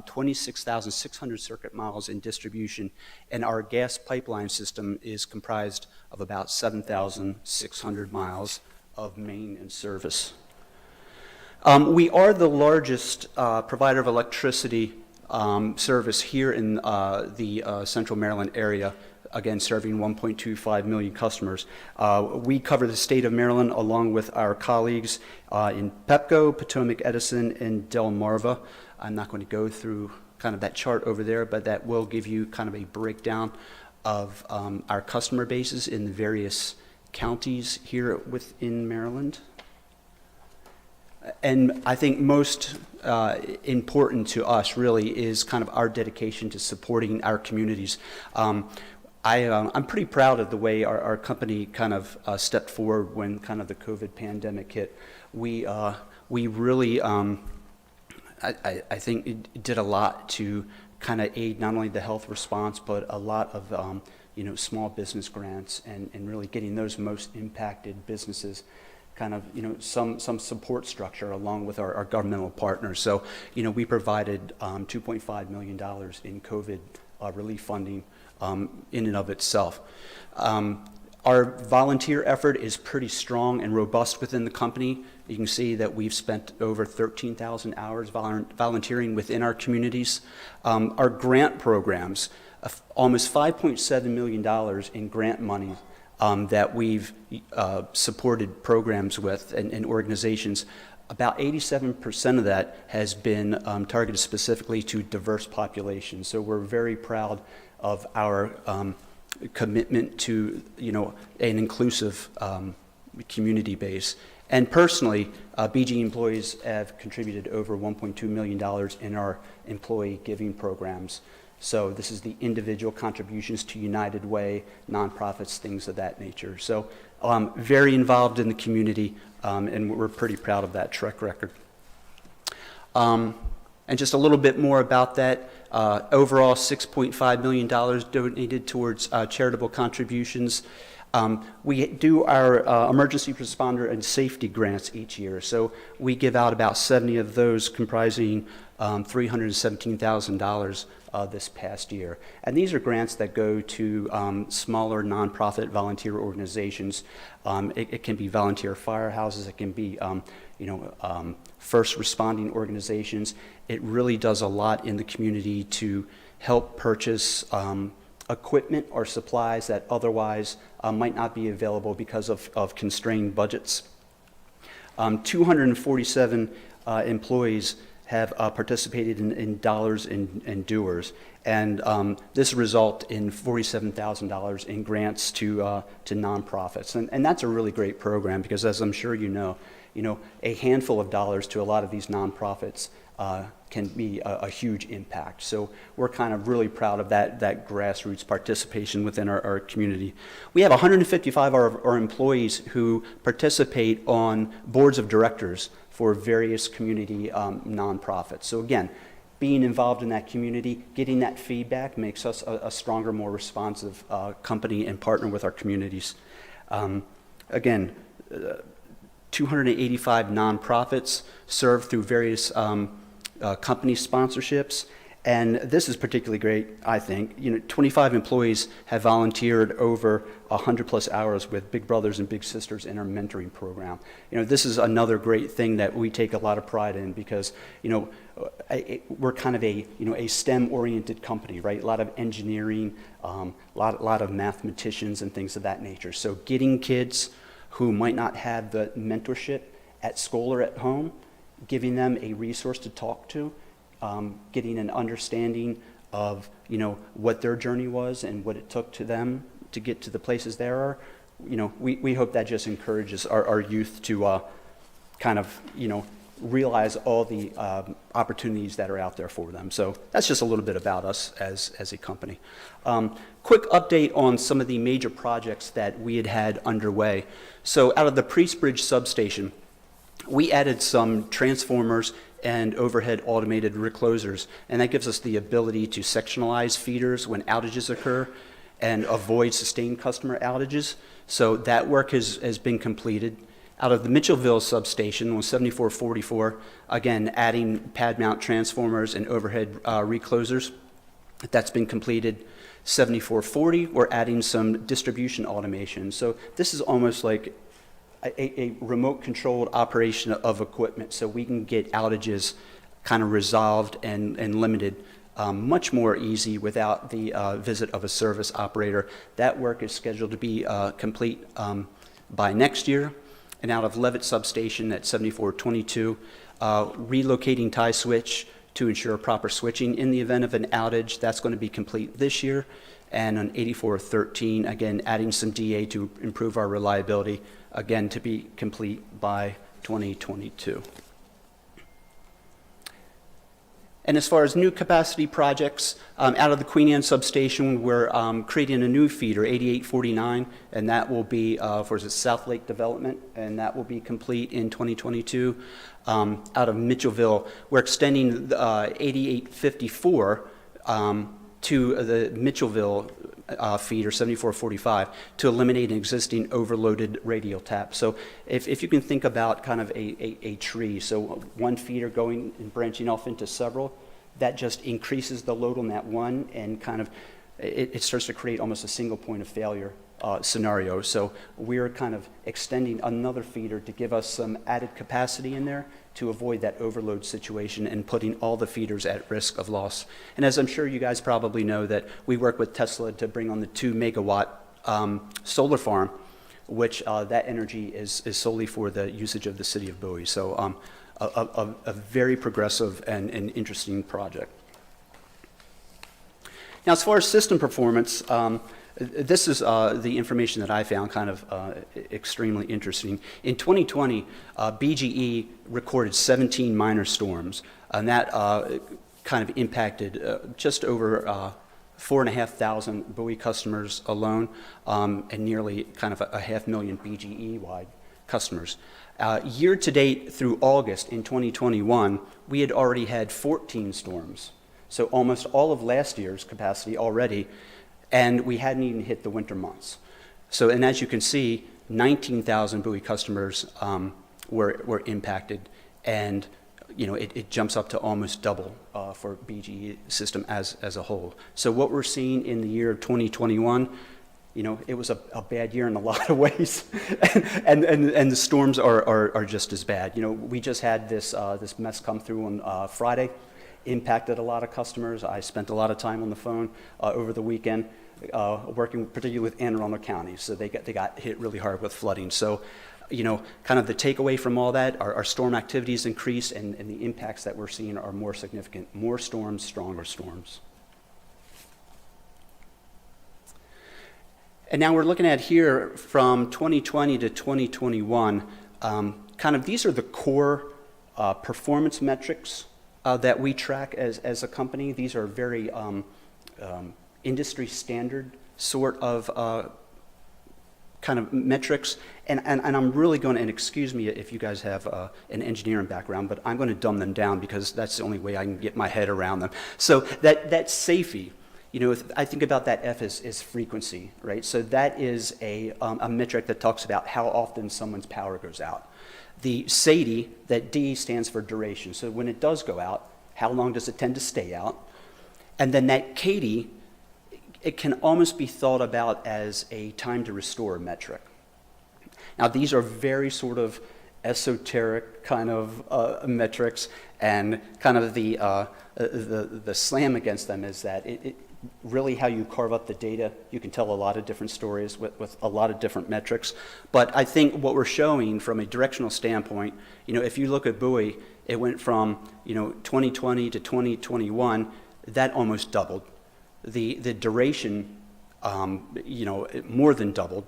Speaker 11: 26,600 circuit miles in distribution, and our gas pipeline system is comprised of about 7,600 miles of main and service. We are the largest provider of electricity service here in the Central Maryland area, again serving 1.25 million customers. We cover the state of Maryland along with our colleagues in Pepco, Potomac Edison, and Delmarva. I'm not going to go through kind of that chart over there, but that will give you kind of a breakdown of our customer bases in the various counties here within Maryland. And I think most important to us really is kind of our dedication to supporting our communities. I'm pretty proud of the way our company kind of stepped forward when kind of the COVID pandemic hit. We really, I think it did a lot to kind of aid not only the health response, but a lot of small business grants and really getting those most impacted businesses kind of, some support structure along with our governmental partners. So, we provided $2.5 million in COVID relief funding in and of itself. Our volunteer effort is pretty strong and robust within the company. You can see that we've spent over 13,000 hours volunteering within our communities. Our grant programs, almost $5.7 million in grant money that we've supported programs with and organizations. About 87% of that has been targeted specifically to diverse populations. So we're very proud of our commitment to an inclusive community base. And personally, BG employees have contributed over $1.2 million in our employee giving programs. So this is the individual contributions to United Way, nonprofits, things of that nature. So very involved in the community, and we're pretty proud of that track record. And just a little bit more about that. Overall, $6.5 million donated towards charitable contributions. We do our emergency responder and safety grants each year. So we give out about 70 of those, comprising $317,000 this past year. And these are grants that go to smaller nonprofit volunteer organizations. It can be volunteer firehouses. It can be first responding organizations. It really does a lot in the community to help purchase equipment or supplies that otherwise might not be available because of constrained budgets. 247 employees have participated in dollars and doers, and this result in $47,000 in grants to nonprofits, and that's a really great program because, as I'm sure you know, a handful of dollars to a lot of these nonprofits can be a huge impact. So we're kind of really proud of that grassroots participation within our community. We have 155 of our employees who participate on boards of directors for various community nonprofits. So again, being involved in that community, getting that feedback makes us a stronger, more responsive company and partner with our communities. Again, 285 nonprofits served through various company sponsorships, And this is particularly great, I think. 25 employees have volunteered over 100+ hours with Big Brothers and Big Sisters in our mentoring program. This is another great thing that we take a lot of pride in because, we're kind of a STEM-oriented company, right? A lot of engineering, lot of mathematicians and things of that nature. So getting kids who might not have the mentorship at school or at home, giving them a resource to talk to, getting an understanding of what their journey was and what it took to them to get to the places they are. We hope that just encourages our youth to kind of realize all the opportunities that are out there for them. So that's just a little bit about us as a company. Quick update on some of the major projects that we had underway. So out of the Priest Bridge substation, we added some transformers and overhead automated reclosers, and that gives us the ability to sectionalize feeders when outages occur and avoid sustained customer outages. So that work has been completed. Out of the Mitchellville substation on 7444, again, adding pad mount transformers and overhead reclosers. That's been completed. 7440, we're adding some distribution automation. So this is almost like a remote controlled operation of equipment, so we can get outages kind of resolved and limited much more easy without the visit of a service operator. That work is scheduled to be complete by next year. And out of Levitt substation at 7422, relocating tie switch to ensure proper switching in the event of an outage. That's going to be complete this year. And on 8413, again, adding some DA to improve our reliability, again, to be complete by 2022. And as far as new capacity projects, out of the Queen Anne substation, we're creating a new feeder, 8849, and that will be for the South Lake development, and that will be complete in 2022. Out of Mitchellville, we're extending 8854 to the Mitchellville feeder, 7445, to eliminate an existing overloaded radial tap. So if you can think about kind of a tree, so one feeder going and branching off into several, that just increases the load on that one and kind of, it starts to create almost a single point of failure scenario. So we're kind of extending another feeder to give us some added capacity in there to avoid that overload situation and putting all the feeders at risk of loss. And as I'm sure you guys probably know, that we work with Tesla to bring on the 2 megawatt solar farm, which that energy is solely for the usage of the city of Bowie. So a very progressive and interesting project. Now, as far as system performance, this is the information that I found kind of extremely interesting. In 2020, BGE recorded 17 minor storms, and that kind of impacted just over 4,500 Bowie customers alone, and nearly kind of a 500,000 BGE-wide customers. Year to date through August in 2021, we had already had 14 storms. So almost all of last year's capacity already, and we hadn't even hit the winter months. So, and as you can see, 19,000 Bowie customers were impacted, and it jumps up to almost double for BGE system as a whole. So what we're seeing in the year of 2021, it was a bad year in a lot of ways, and the storms are just as bad. We just had this mess come through on Friday. Impacted a lot of customers. I spent a lot of time on the phone over the weekend working particularly with Anne Arundel County, so they got hit really hard with flooding. So, kind of the takeaway from all that, our storm activities increased, and the impacts that we're seeing are more significant. More storms, stronger storms. And now we're looking at here from 2020 to 2021, kind of these are the core performance metrics that we track as a company. These are very industry standard sort of kind of metrics. And I'm really going to, and excuse me if you guys have an engineering background, but I'm going to dumb them down because that's the only way I can get my head around them. So that SAFE, I think about that F as frequency, right? So that is a metric that talks about how often someone's power goes out. The SAIDI, that D stands for duration. So when it does go out, how long does it tend to stay out? And then that Katie, it can almost be thought about as a time to restore metric. Now, these are very sort of esoteric kind of metrics, and kind of the slam against them is that it really how you carve up the data, you can tell a lot of different stories with a lot of different metrics. But I think what we're showing from a directional standpoint, if you look at Bowie, it went from 2020 to 2021, that almost doubled. The duration, it more than doubled,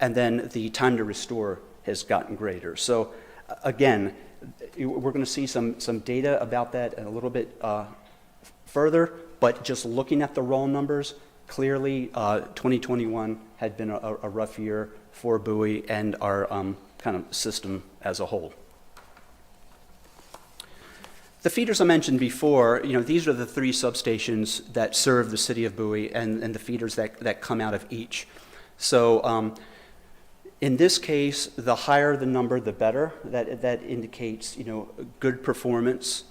Speaker 11: and then the time to restore has gotten greater. So again, we're going to see some data about that a little bit further, but just looking at the raw numbers, clearly 2021 had been a rough year for Bowie and our kind of system as a whole. The feeders I mentioned before, these are the 3 substations that serve the city of Bowie and the feeders that come out of each. So in this case, the higher the number, the better. That indicates, good performance.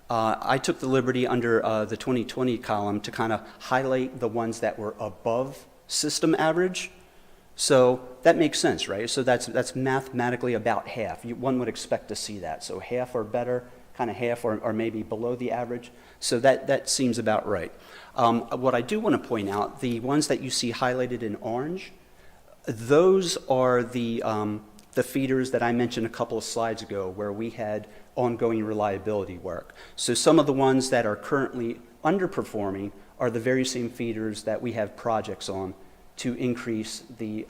Speaker 11: I took the liberty under the 2020 column to kind of highlight the ones that were above system average. So that makes sense, right? So that's mathematically about half. One would expect to see that. So half or better, kind of half or maybe below the average. So that seems about right. What I do want to point out, the ones that you see highlighted in orange, those are the feeders that I mentioned a couple of slides ago where we had ongoing reliability work. So some of the ones that are currently underperforming are the very same feeders that we have projects on to increase the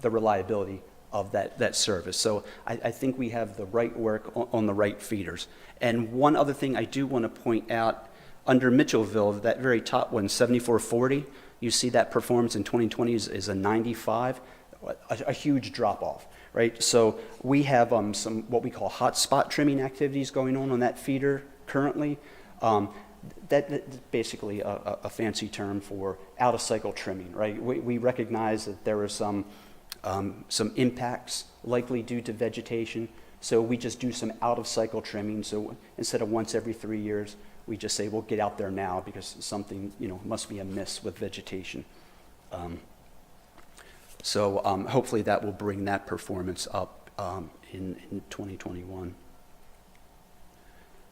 Speaker 11: reliability of that service. So I think we have the right work on the right feeders. And one other thing I do want to point out, under Mitchellville, that very top one, 7440, you see that performance in 2020 is a 95, a huge drop-off, right? So we have some what we call hotspot trimming activities going on that feeder currently. That's basically a fancy term for out-of-cycle trimming, right? We recognize that there are some impacts likely due to vegetation, so we just do some out-of-cycle trimming. So instead of once every 3 years, we just say, we'll get out there now because something, must be amiss with vegetation. So hopefully that will bring that performance up in 2021.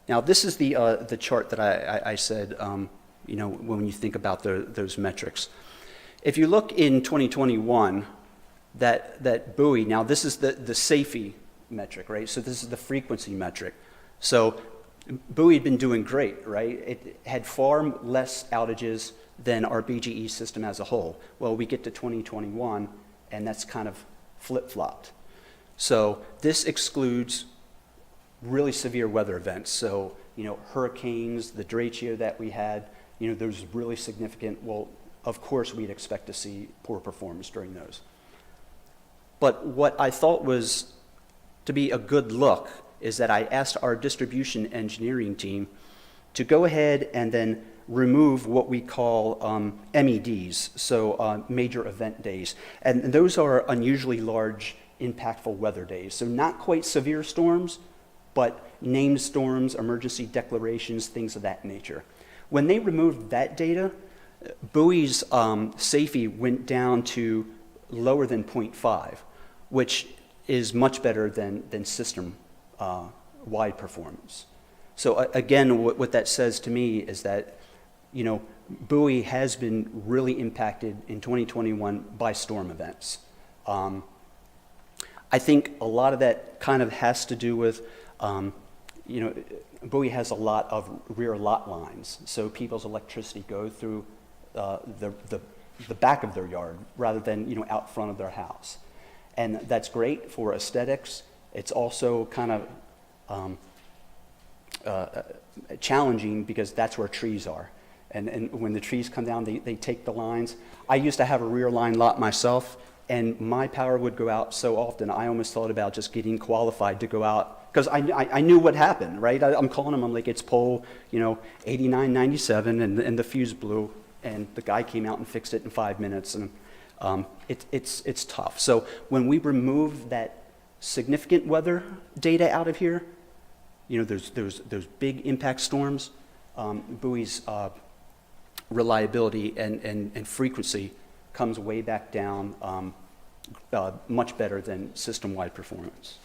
Speaker 11: Now, this is the chart that I said, when you think about those metrics. If you look in 2021, that Bowie, now this is the SAFE metric, right? So this is the frequency metric. So Bowie had been doing great, right? It had far less outages than our BGE system as a whole. Well, we get to 2021, and that's kind of flip-flopped. So this excludes really severe weather events. So, hurricanes, the derecho that we had, those really significant. Well, of course, we'd expect to see poor performance during those. But what I thought was to be a good look is that I asked our distribution engineering team to go ahead and then remove what we call MEDs, so major event days. And those are unusually large, impactful weather days. So not quite severe storms, but named storms, emergency declarations, things of that nature. When they removed that data, Bowie's SAFE went down to lower than 0.5, which is much better than system-wide performance. So again, what that says to me is that, Bowie has been really impacted in 2021 by storm events. I think a lot of that kind of has to do with, Bowie has a lot of rear lot lines, so people's electricity go through the back of their yard rather than out front of their house, and that's great for aesthetics. It's also kind of challenging because that's where trees are. And when the trees come down, they take the lines. I used to have a rear line lot myself, and my power would go out so often, I almost thought about just getting qualified to go out, because I knew what happened, right? I'm calling them, I'm like, it's pole, 89, 97, and the fuse blew, and the guy came out and fixed it in 5 minutes, and it's tough. So when we remove that significant weather data out of here, those big impact storms, Bowie's reliability and frequency comes way back down, much better than system-wide performance.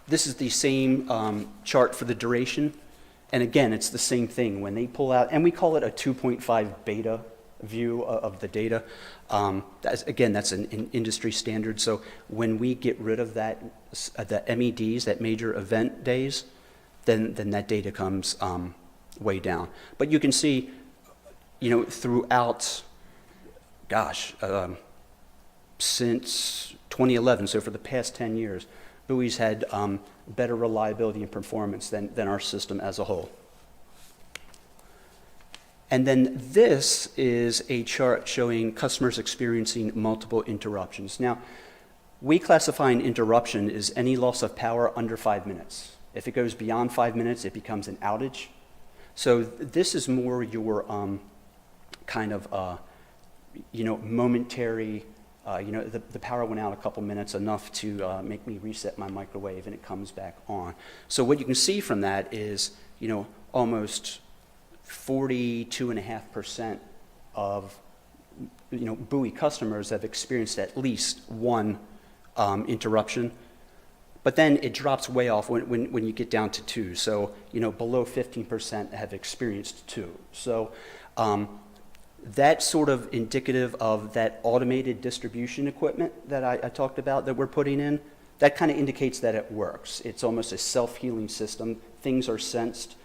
Speaker 11: This is the same chart for the duration. And again, it's the same thing. When they pull out, and we call it a 2.5 beta view of the data. That's an industry standard. So when we get rid of that, the MEDs, that major event days, then that data comes way down. But you can see, throughout, since 2011, so for the past 10 years, Bowie's had better reliability and performance than our system as a whole. And then this is a chart showing customers experiencing multiple interruptions. Now, we classify an interruption as any loss of power under 5 minutes. If it goes beyond 5 minutes, it becomes an outage. So this is more your momentary, the power went out a couple minutes, enough to make me reset my microwave, and it comes back on. So what you can see from that is, almost 42.5% of Bowie customers have experienced at least one interruption, but then it drops way off when you get down to 2. So below 15% have experienced 2. So that's sort of indicative of that automated distribution equipment that I talked about that we're putting in. That kind of indicates that it works. It's almost a self-healing system. Things are sensed.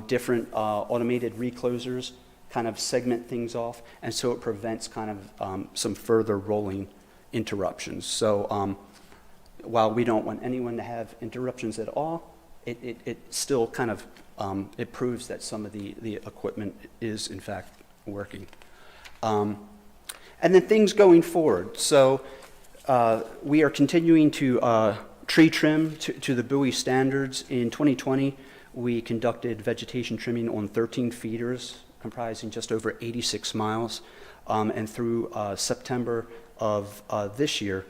Speaker 11: Different automated reclosers kind of segment things off, and so it prevents kind of some further rolling interruptions. So while we don't want anyone to have interruptions at all, it still kind of it proves that some of the equipment is in fact working. And then things going forward. So we are continuing to tree trim to the Bowie standards. In 2020, we conducted vegetation trimming on 13 feeders comprising just over 86 miles. And through September of this year,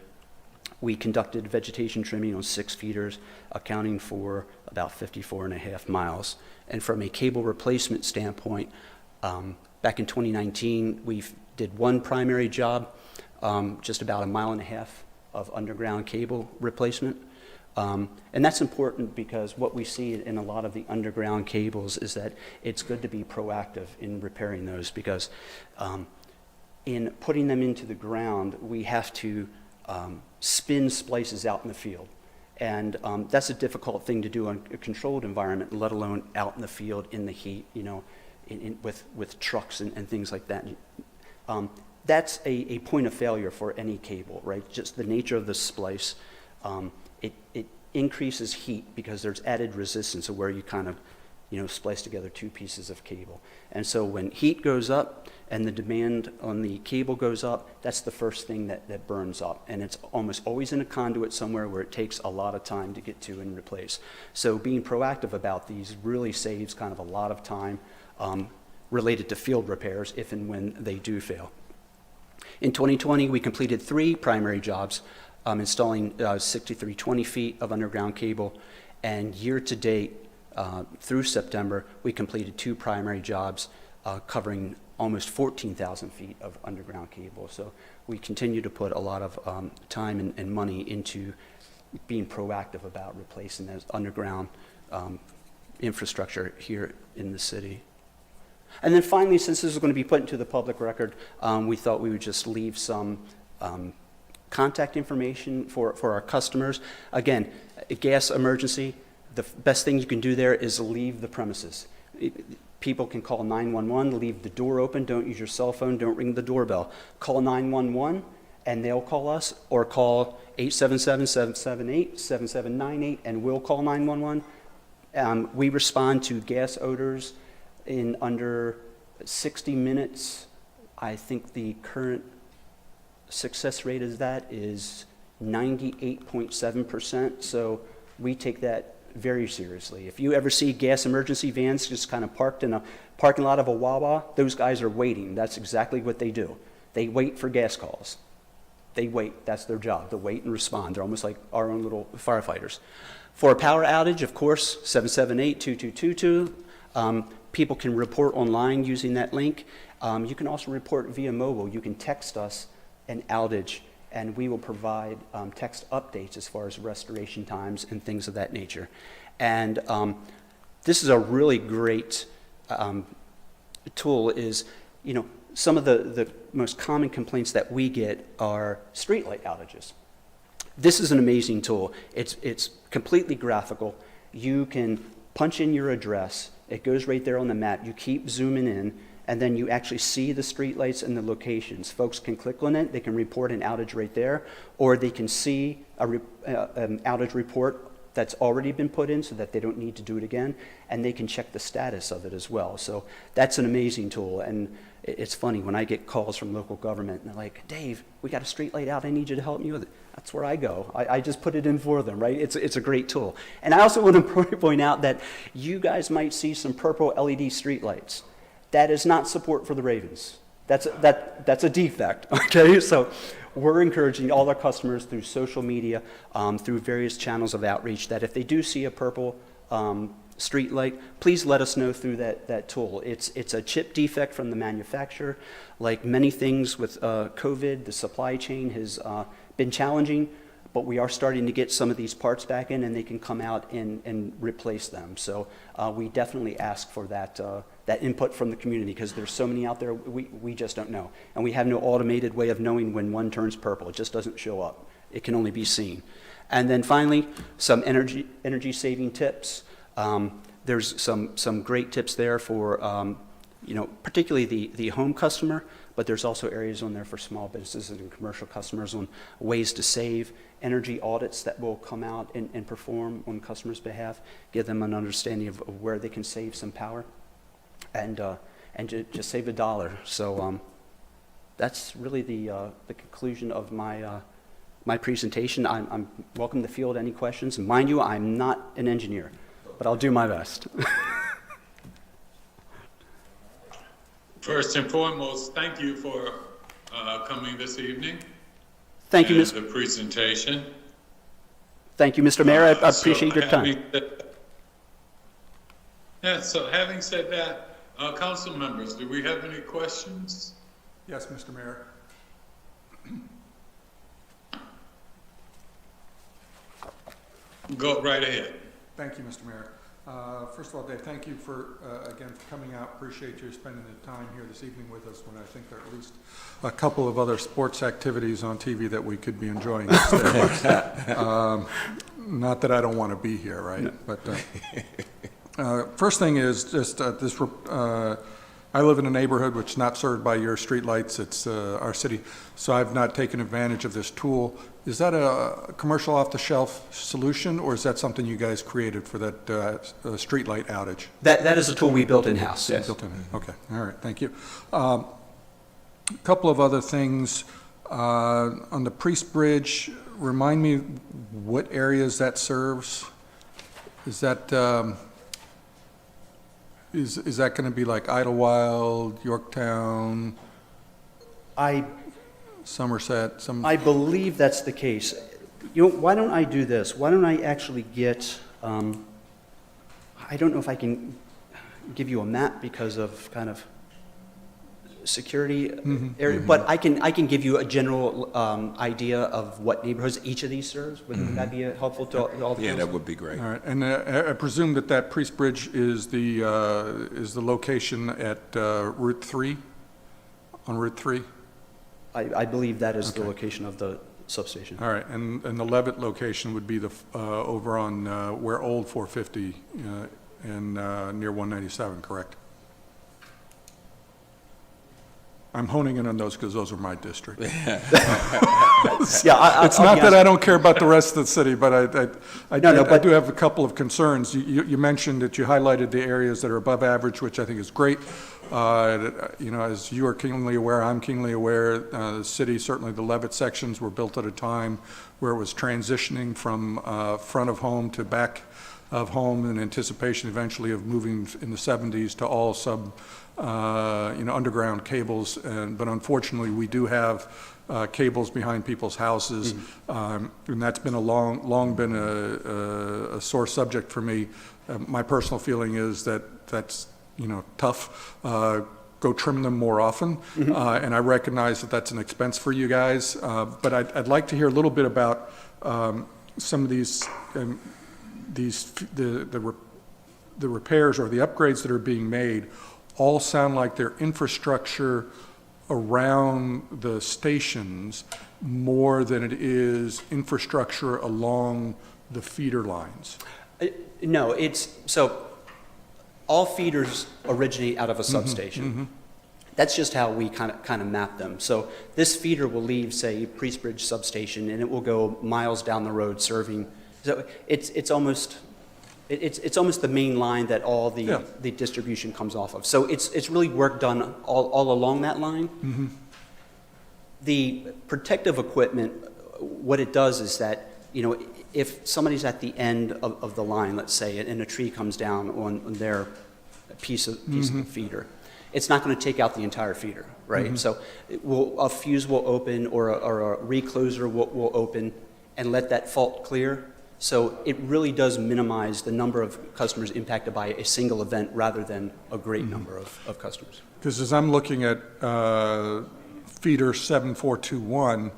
Speaker 11: we conducted vegetation trimming on 6 feeders, accounting for about 54.5 miles. And from a cable replacement standpoint, back in 2019, we did one primary job, just about 1.5 miles of underground cable replacement. And that's important because what we see in a lot of the underground cables is that it's good to be proactive in repairing those, because in putting them into the ground, we have to spin splices out in the field. And that's a difficult thing to do in a controlled environment, let alone out in the field in the heat, with trucks and things like that. That's a point of failure for any cable, right? Just the nature of the splice. It increases heat because there's added resistance of where you kind of, splice together 2 pieces of cable. And so when heat goes up and the demand on the cable goes up, that's the first thing that burns up. And it's almost always in a conduit somewhere where it takes a lot of time to get to and replace. So being proactive about these really saves kind of a lot of time related to field repairs if and when they do fail. In 2020, we completed 3 primary jobs, installing 6,320 feet of underground cable, and year to date, through September, we completed 2 primary jobs covering almost 14,000 feet of underground cable. So we continue to put a lot of time and money into being proactive about replacing those underground infrastructure here in the city. And then finally, since this is going to be put into the public record, we thought we would just leave some contact information for our customers. Again, a gas emergency, the best thing you can do there is leave the premises. People can call 911, leave the door open, don't use your cell phone, don't ring the doorbell. Call 911 and they'll call us, or call 877-778-7798 and we'll call 911. We respond to gas odors in under 60 minutes. I think the current success rate of that is 98.7%. So we take that very seriously. If you ever see gas emergency vans just kind of parked in a parking lot of a Wawa, those guys are waiting. That's exactly what they do. They wait for gas calls. They wait. That's their job, to wait and respond. They're almost like our own little firefighters. For a power outage, of course, 778-2222. People can report online using that link. You can also report via mobile. You can text us an outage, and we will provide text updates as far as restoration times and things of that nature. And this is a really great tool. Is, you know, some of the most common complaints that we get are streetlight outages. This is an amazing tool. It's completely graphical. You can punch in your address. It goes right there on the map. You keep zooming in, and then you actually see the streetlights and the locations. Folks can click on it. They can report an outage right there, or they can see an outage report that's already been put in so that they don't need to do it again, and they can check the status of it as well. So that's an amazing tool. And it's funny, when I get calls from local government, and they're like, Dave, we got a streetlight out. I need you to help me with it. That's where I go. I just put it in for them, right? It's a great tool. And I also want to point out that you guys might see some purple LED streetlights. That is not support for the Ravens. That's a defect, okay? So we're encouraging all our customers through social media, through various channels of outreach, that if they do see a purple street light, please let us know through that tool. It's a chip defect from the manufacturer. Like many things with COVID, the supply chain has been challenging, but we are starting to get some of these parts back in, and they can come out and replace them. So we definitely ask for that input from the community, because there's so many out there we just don't know. And we have no automated way of knowing when one turns purple. It just doesn't show up. It can only be seen. And then finally, some energy saving tips. There's some great tips there for particularly the home customer, but there's also areas on there for small businesses and commercial customers on ways to save, energy audits that will come out and perform on customers' behalf, give them an understanding of where they can save some power, and just save $1. So that's really the conclusion of my presentation. I'm welcome to field any questions. And mind you, I'm not an engineer, but I'll do my best.
Speaker 1: First and foremost, thank you for coming this evening.
Speaker 11: Thank you,
Speaker 1: and
Speaker 11: Mr.
Speaker 1: the presentation.
Speaker 11: Thank you, Mr. Mayor. I appreciate your time.
Speaker 1: So having said that, council members, do we have any questions?
Speaker 3: Yes, Mr. Mayor.
Speaker 1: Go right ahead.
Speaker 3: Thank you, Mr. Mayor. First of all, Dave, thank you again for coming out. Appreciate you spending the time here this evening with us, when I think there are at least a couple of other sports activities on TV that we could be enjoying. Not that I don't want to be here, right? No. But first thing is just I live in a neighborhood which is not served by your streetlights. It's our city, so I've not taken advantage of this tool. Is that a commercial off-the-shelf solution, or is that something you guys created for that streetlight outage?
Speaker 11: That is a tool we built in-house, yes.
Speaker 3: Built in. Okay, all right, thank you. A couple of other things. On the Priest Bridge, remind me what areas that serves? Is that is that going to be like Idlewild, Yorktown, Somerset?
Speaker 11: I believe that's the case. Why don't I do this? Why don't I actually get, I don't know if I can give you a map because of kind of security area, but I can give you a general idea of what neighborhoods each of these serves. Would that be helpful to all the council?
Speaker 12: That would be great.
Speaker 3: All right, and I presume that Priest Bridge is the location at Route 3, on Route 3?
Speaker 11: I believe that is the location of the substation.
Speaker 3: All right, and the Levitt location would be the over on where Old 450 and near 197, correct? I'm honing in on those because those are my district.
Speaker 11: Yeah,
Speaker 3: it's not that I don't care about the rest of the city, but I do have a couple of concerns. You mentioned that you highlighted the areas that are above average, which I think is great. As you are keenly aware, I'm keenly aware, the city, certainly the Levitt sections were built at a time where it was transitioning from front of home to back of home in anticipation eventually of moving in the 70s to all underground cables. But unfortunately, we do have cables behind people's houses, and that's been long been a sore subject for me. my personal feeling is that that's, tough. Go trim them more often. And I recognize that that's an expense for you guys. But I'd like to hear a little bit about some of the repairs or the upgrades that are being made. All sound like they're infrastructure around the stations more than it is infrastructure along the feeder lines.
Speaker 11: No, so all feeders originate out of a substation. That's just how we kind of map them. So this feeder will leave, say, Priest Bridge substation, and it will go miles down the road serving. So it's almost the main line that all the distribution comes off of. So it's really work done all along that line. The protective equipment, what it does is that, if somebody's at the end of the line, let's say, and a tree comes down on their piece of the feeder, it's not going to take out the entire feeder, right? So a fuse will open or a recloser will open and let that fault clear. So it really does minimize the number of customers impacted by a single event rather than a great number of customers.
Speaker 3: Because as I'm looking at feeder 7421,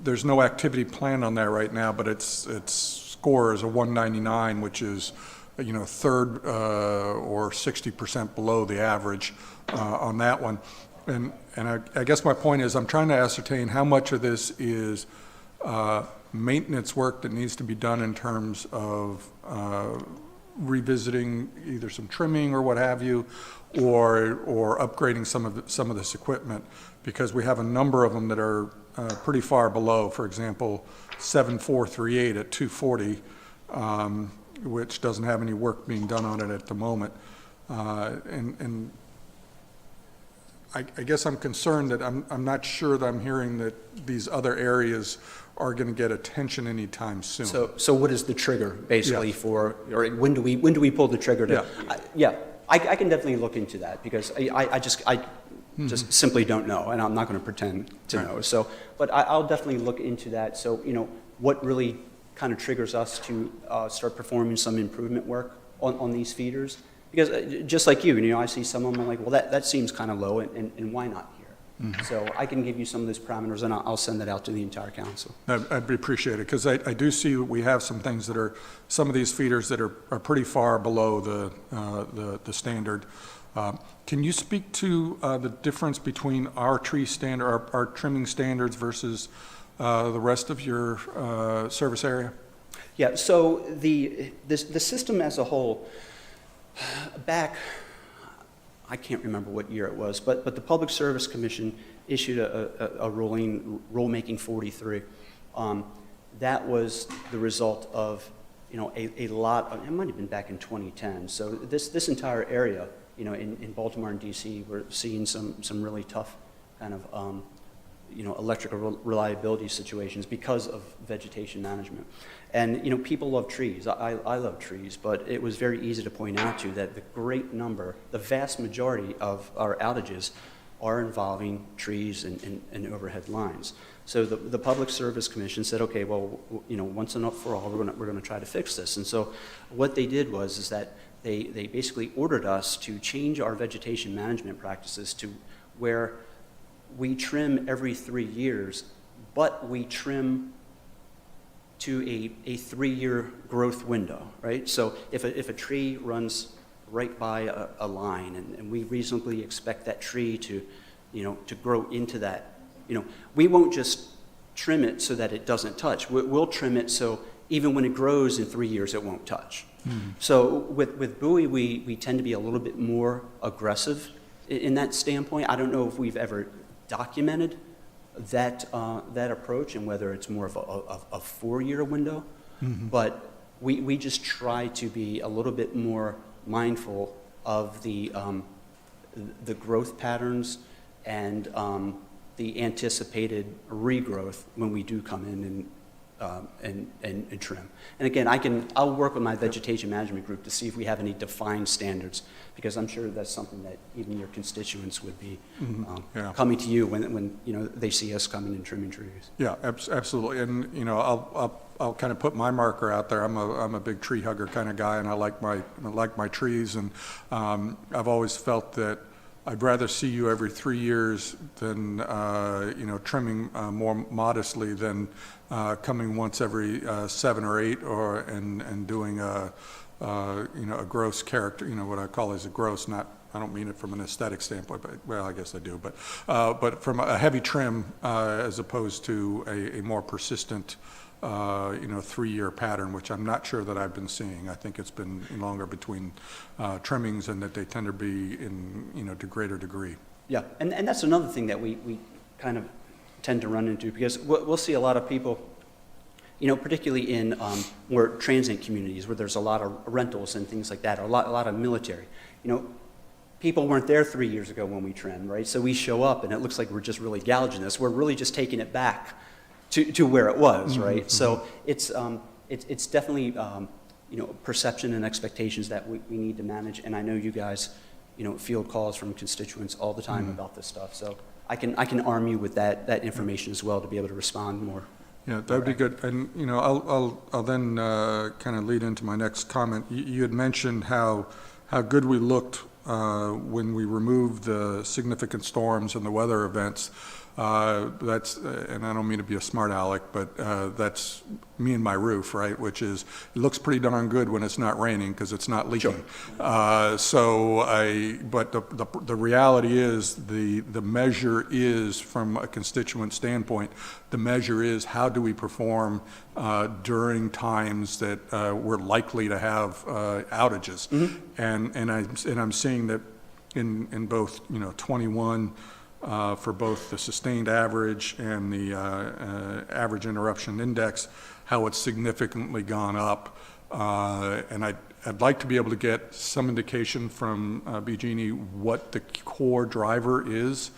Speaker 3: there's no activity plan on there right now, but its score is a 199, which is, third or 60% below the average on that one. And I guess my point is I'm trying to ascertain how much of this is maintenance work that needs to be done in terms of revisiting either some trimming or what have you, or upgrading some of this equipment, because we have a number of them that are pretty far below. For example, 7438 at 240, which doesn't have any work being done on it at the moment. And I guess I'm concerned that I'm not sure that I'm hearing that these other areas are going to get attention anytime soon.
Speaker 11: So what is the trigger basically for, or when do we pull the trigger to? I can definitely look into that, because I just simply don't know, and I'm not going to pretend to know. So, but I'll definitely look into that. So, what really kind of triggers us to start performing some improvement work on these feeders? Because just like you, I see some of them, I'm like, well, that seems kind of low, and why not here? So I can give you some of those parameters, and I'll send that out to the entire council.
Speaker 3: I'd appreciate it, because I do see that we have some things that are, some of these feeders that are pretty far below the standard. Can you speak to the difference between our tree standard, our trimming standards versus the rest of your service area?
Speaker 11: Yeah, so the system as a whole, back, I can't remember what year it was, but the Public Service Commission issued a ruling, Rulemaking 43. That was the result of, a lot of, it might have been back in 2010. So this entire area, in Baltimore and DC, we're seeing some really tough kind of, electrical reliability situations because of vegetation management. And, people love trees. I love trees, but it was very easy to point out to you that the vast majority of our outages are involving trees and overhead lines. So the Public Service Commission said, okay, well, once and for all, we're going to try to fix this. And so what they did is that they basically ordered us to change our vegetation management practices to where we trim every 3 years, but we trim to a 3-year growth window, right? So if a tree runs right by a line, and we reasonably expect that tree to grow into that, we won't just trim it so that it doesn't touch. We'll trim it so even when it grows in 3 years, it won't touch. So with Bowie, we tend to be a little bit more aggressive in that standpoint. I don't know if we've ever documented that approach and whether it's more of a 4-year window, but we just try to be a little bit more mindful of the growth patterns and the anticipated regrowth when we do come in and trim. And again, I'll work with my vegetation management group to see if we have any defined standards, because I'm sure that's something that even your constituents would be
Speaker 3: Yeah.
Speaker 11: coming to you when they see us coming and trimming trees.
Speaker 3: Yeah, absolutely. And, I'll kind of put my marker out there. I'm a big tree hugger kind of guy, and I like my trees. And I've always felt that I'd rather see you every 3 years than, trimming more modestly than coming once every 7 or 8 and doing a gross character, what I call as a gross, I don't mean it from an aesthetic standpoint, but, well, I guess I do, but from a heavy trim as opposed to a more persistent 3-year pattern, which I'm not sure that I've been seeing. I think it's been longer between trimmings, and that they tend to be in, to greater degree.
Speaker 11: Yeah, and that's another thing that we kind of tend to run into, because we'll see a lot of people, particularly in more transient communities where there's a lot of rentals and things like that, or a lot of military. People weren't there 3 years ago when we trimmed, right? So we show up and it looks like we're just really gouging this. We're really just taking it back to where it was, right? So it's definitely perception and expectations that we need to manage. And I know you guys field calls from constituents all the time about this stuff. So I can arm you with that information as well to be able to respond more.
Speaker 3: Yeah, that would be good. And I'll then kind of lead into my next comment. You had mentioned how good we looked when we removed the significant storms and the weather events. That's, and I don't mean to be a smart aleck, but that's me and my roof, right? Which is, it looks pretty darn good when it's not raining because it's not leaking. Sure. But the reality is the measure is, from a constituent standpoint, the measure is how do we perform during times that we're likely to have outages. And I'm seeing that in both 21. For both the sustained average and the average interruption index, how it's significantly gone up. And I'd like to be able to get some indication from BG&E what the core driver is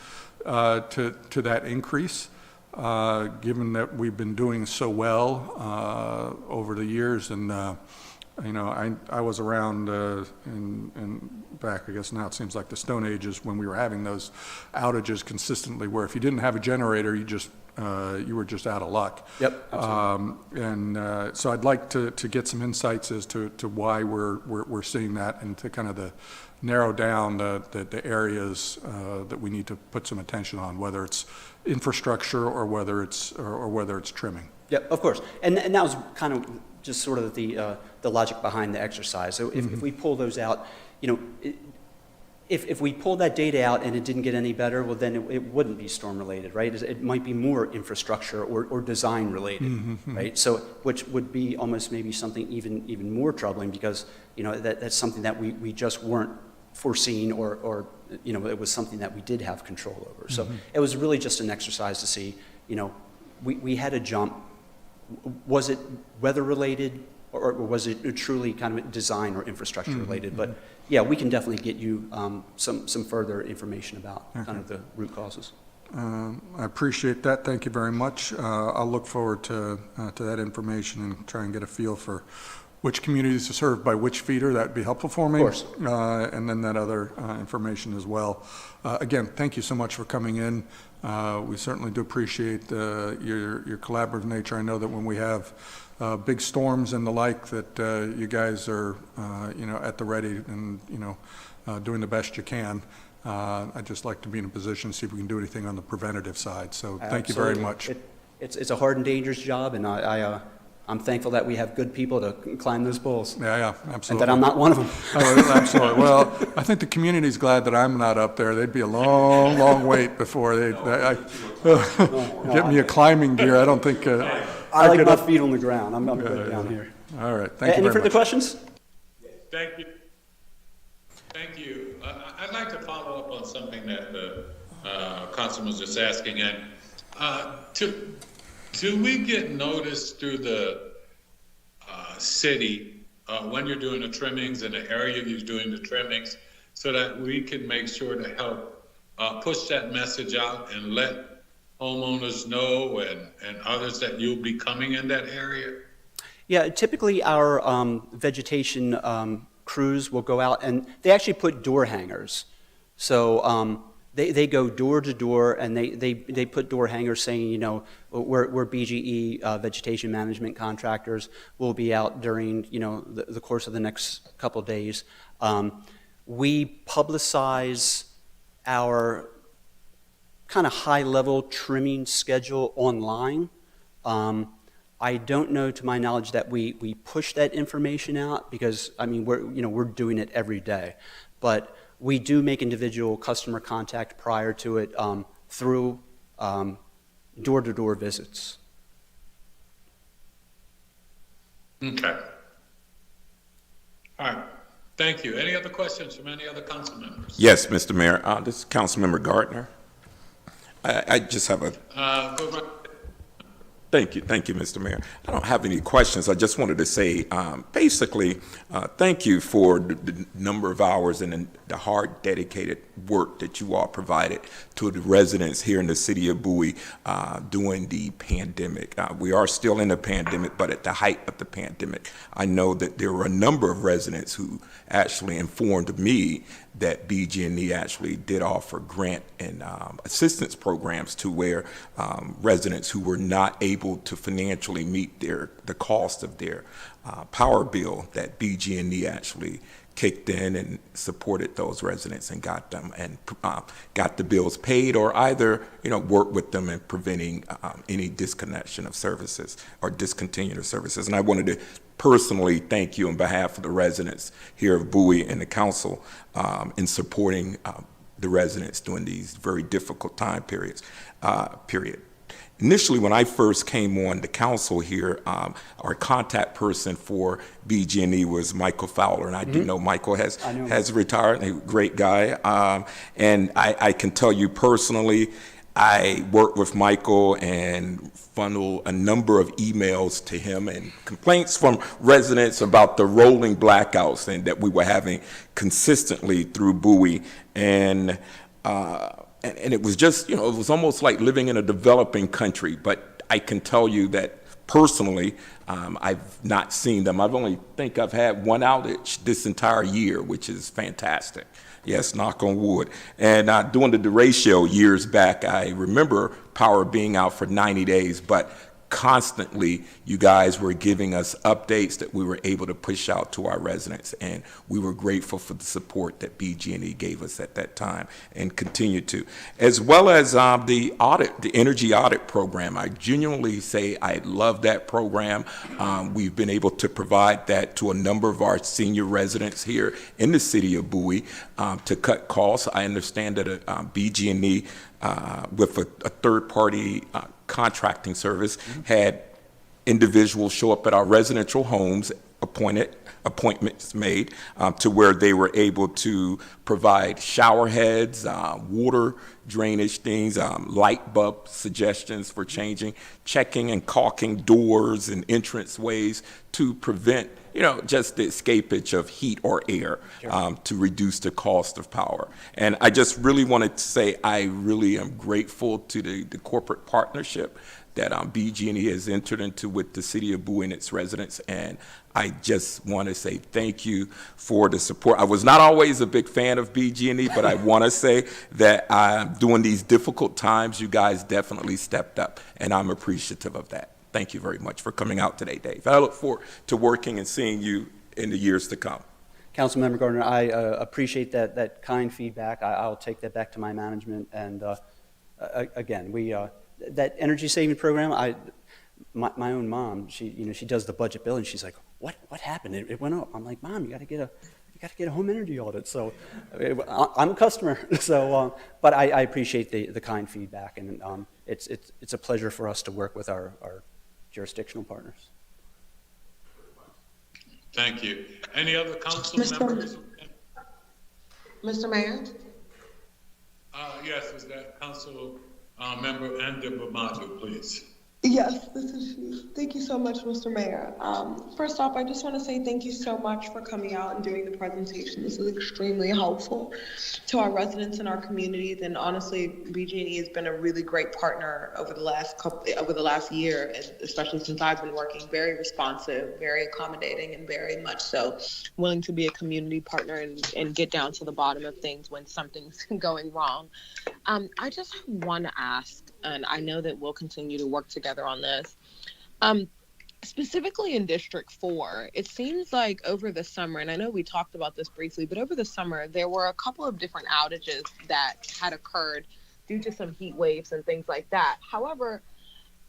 Speaker 3: to that increase, given that we've been doing so well over the years. And I was around in back, I guess now it seems like the Stone Ages, when we were having those outages consistently, where if you didn't have a generator, you were just out of luck.
Speaker 11: Yep, absolutely.
Speaker 3: So I'd like to get some insights as to why we're seeing that, and to kind of narrow down the areas that we need to put some attention on, whether it's infrastructure or whether it's trimming.
Speaker 11: Yep, of course. And that was kind of just sort of the logic behind the exercise. So if we pull those out, if we pull that data out and it didn't get any better, well, then it wouldn't be storm related, right? It might be more infrastructure or design related, right? So which would be almost maybe something even more troubling, because that's something that we just weren't foreseen, or it was something that we did have control over. So it was really just an exercise to see, we had a jump. Was it weather related, or was it truly kind of design or infrastructure related? But yeah, we can definitely get you some further information about kind of the root causes.
Speaker 3: I appreciate that. Thank you very much. I'll look forward to that information and try and get a feel for which communities are served by which feeder. That would be helpful for me. Of course. And then that other information as well. Again, thank you so much for coming in. We certainly do appreciate your collaborative nature. I know that when we have big storms and the like, that you guys are at the ready and doing the best you can. I'd just like to be in a position to see if we can do anything on the preventative side. So thank you very much.
Speaker 11: It's a hard and dangerous job, and I'm thankful that we have good people to climb those poles.
Speaker 3: Yeah, absolutely.
Speaker 11: And that I'm not one of them.
Speaker 3: Oh, absolutely. Well, I think the community's glad that I'm not up there. They'd be a long, long wait before get me a climbing gear. I don't think.
Speaker 11: I like my feet on the ground. I'm good down here.
Speaker 3: All right. Thank you very much.
Speaker 11: Any further questions?
Speaker 1: Thank you. Thank you. I'd like to follow up on something that the councilman was just asking. And do we get notice through the city when you're doing the trimmings in the area you're doing the trimmings, so that we can make sure to help push that message out and let homeowners know and others that you'll be coming in that area?
Speaker 11: Yeah, typically our vegetation crews will go out and they actually put door hangers. So they go door to door and they put door hangers saying, you know, we're BGE vegetation management contractors. We'll be out during, you know, the course of the next couple of days. We publicize our kind of high-level trimming schedule online. I don't know, to my knowledge, that we push that information out because, I mean, we're doing it every day. But we do make individual customer contact prior to it through door-to-door visits.
Speaker 1: Okay. All right. Thank you. Any other questions from any other council members?
Speaker 12: Yes, Mr. Mayor. This is Councilmember Gardner. I just have a...
Speaker 1: Go right.
Speaker 12: Thank you, Mr. Mayor. I don't have any questions. I just wanted to say, basically, thank you for the number of hours and the hard, dedicated work that you all provided to the residents here in the city of Bowie during the pandemic. We are still in the pandemic, but at the height of the pandemic, I know that there were a number of residents who actually informed me that BG&E actually did offer grant and assistance programs to where residents who were not able to financially meet the cost of their power bill, that BG&E actually kicked in and supported those residents and got them and got the bills paid, or either worked with them in preventing any disconnection of services or discontinuing of services. And I wanted to personally thank you on behalf of the residents here of Bowie and the council in supporting the residents during these very difficult time periods. Initially, when I first came on the council here, our contact person for BG&E was Michael Fowler, and I do know Michael has retired, a great guy. And I can tell you personally, I worked with Michael and funneled a number of emails to him and complaints from residents about the rolling blackouts and that we were having consistently through Bowie. And it was just, it was almost like living in a developing country. But I can tell you that personally, I've not seen them. I've had one outage this entire year, which is fantastic. Yes, knock on wood. And doing the derecho years back, I remember power being out for 90 days, but constantly you guys were giving us updates that we were able to push out to our residents, and we were grateful for the support that BG&E gave us at that time and continue to, as well as the energy audit program. I genuinely say I love that program. We've been able to provide that to a number of our senior residents here in the city of Bowie to cut costs. I understand that BG&E with a third-party contracting service had individuals show up at our residential homes, appointments made to where they were able to provide shower heads, water drainage things, light bulb suggestions for checking and caulking doors and entrance ways to prevent just the escapage of heat or air to reduce the cost of power. And I just really wanted to say I really am grateful to the corporate partnership that BG&E has entered into with the city of Bowie and its residents. And I just want to say thank you for the support. I was not always a big fan of BG&E, but I want to say that during these difficult times, you guys definitely stepped up, and I'm appreciative of that. Thank you very much for coming out today, Dave. I look forward to working and seeing you in the years to come.
Speaker 11: Councilmember Gardner, I appreciate that kind feedback. I'll take that back to my management. And again, that energy saving program, my own mom, she does the budget bill, and she's like, what happened? It went up. I'm like, Mom, you got to get a home energy audit. So I'm a customer. So, but I appreciate the kind feedback, and it's a pleasure for us to work with our jurisdictional partners.
Speaker 1: Thank you. Any other council members?
Speaker 5: Mr. Mayor?
Speaker 1: Yes, is that council member Andy Bamajo, please?
Speaker 13: Yes, this is she. Thank you so much, Mr. Mayor. First off, I just want to say thank you so much for coming out and doing the presentation. This is extremely helpful to our residents and our communities. And honestly, BG&E has been a really great partner over the last year, and especially since I've been working. Very responsive, very accommodating, and very much so willing to be a community partner and get down to the bottom of things when something's going wrong. I just want to ask, and I know that we'll continue to work together on this. Specifically in District 4, it seems like over the summer, and I know we talked about this briefly, but over the summer, there were a couple of different outages that had occurred due to some heat waves and things like that. However,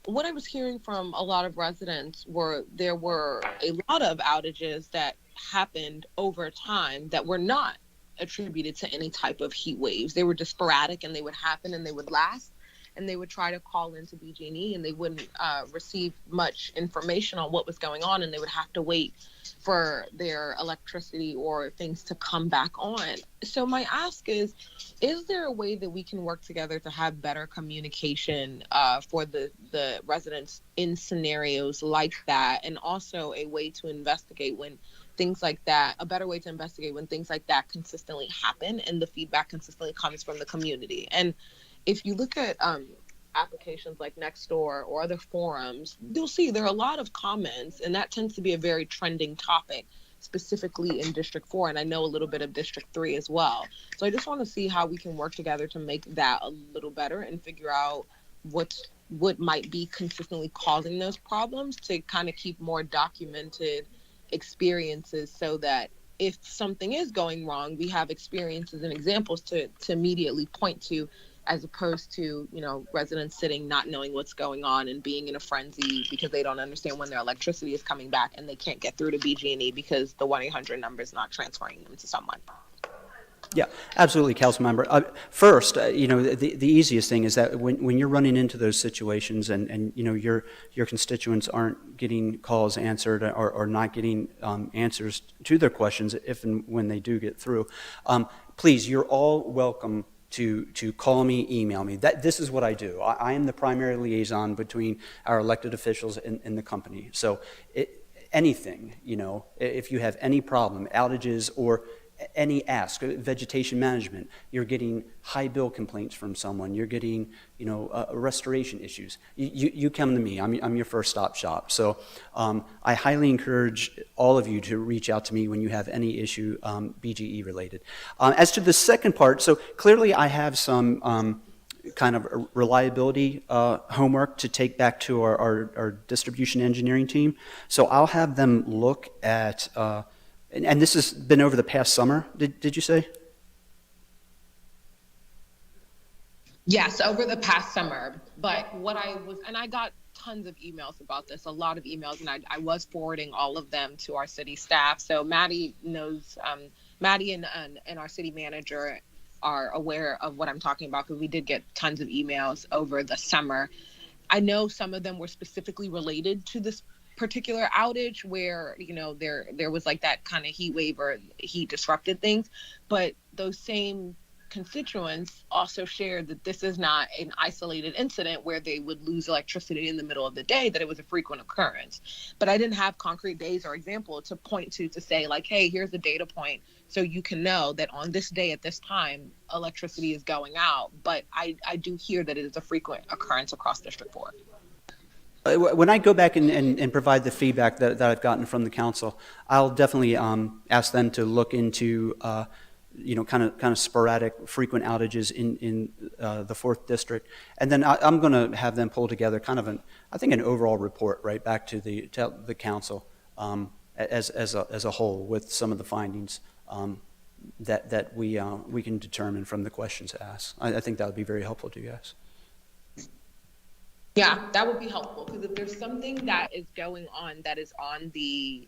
Speaker 13: what I was hearing from a lot of residents were there were a lot of outages that happened over time that were not attributed to any type of heat waves. They were just sporadic, and they would happen and they would last, and they would try to call into BG&E and they wouldn't receive much information on what was going on, and they would have to wait for their electricity or things to come back on. So my ask is there a way that we can work together to have better communication for the residents in scenarios like that, and also a way to investigate when things like that, a better way to investigate when things like that consistently happen and the feedback consistently comes from the community? And if you look at applications like Nextdoor or other forums, you'll see there are a lot of comments, and that tends to be a very trending topic, specifically in District 4, and I know a little bit of District 3 as well. So I just want to see how we can work together to make that a little better and figure out what might be consistently causing those problems, to kind of keep more documented experiences, so that if something is going wrong, we have experiences and examples to immediately point to, as opposed to, residents sitting not knowing what's going on and being in a frenzy because they don't understand when their electricity is coming back and they can't get through to BG&E because the 1-800 number is not transferring them to someone.
Speaker 11: Yeah, absolutely, Councilmember. First, the easiest thing is that when you're running into those situations and your constituents aren't getting calls answered or not getting answers to their questions, if and when they do get through, please, you're all welcome to call me, email me. This is what I do. I am the primary liaison between our elected officials and the company. So anything, if you have any problem, outages, or any ask, vegetation management, you're getting high bill complaints from someone, you're getting, restoration issues, you come to me. I'm your first stop shop. So I highly encourage all of you to reach out to me when you have any issue BGE related. As to the second part, so clearly I have some kind of reliability homework to take back to our distribution engineering team. So I'll have them look at and this has been over the past summer, did you say?
Speaker 5: Yes, over the past summer. But I got tons of emails about this, a lot of emails, and I was forwarding all of them to our city staff. So Maddie knows, Maddie and our city manager are aware of what I'm talking about, because we did get tons of emails over the summer. I know some of them were specifically related to this particular outage where, there was like that kind of heat wave or heat disrupted things, but those same constituents also shared that this is not an isolated incident where they would lose electricity in the middle of the day, that it was a frequent occurrence. But I didn't have concrete days or example to point to say like, hey, here's a data point so you can know that on this day at this time electricity is going out. But I do hear that it is a frequent occurrence across District 4.
Speaker 11: When I go back and provide the feedback that I've gotten from the council, I'll definitely ask them to look into kind of sporadic, frequent outages in the 4th district, and then I'm going to have them pull together kind of an overall report right back to the council as a whole, with some of the findings that we can determine from the questions asked. I think that would be very helpful to you guys.
Speaker 5: Yeah, that would be helpful, because if there's something that is going on that's on the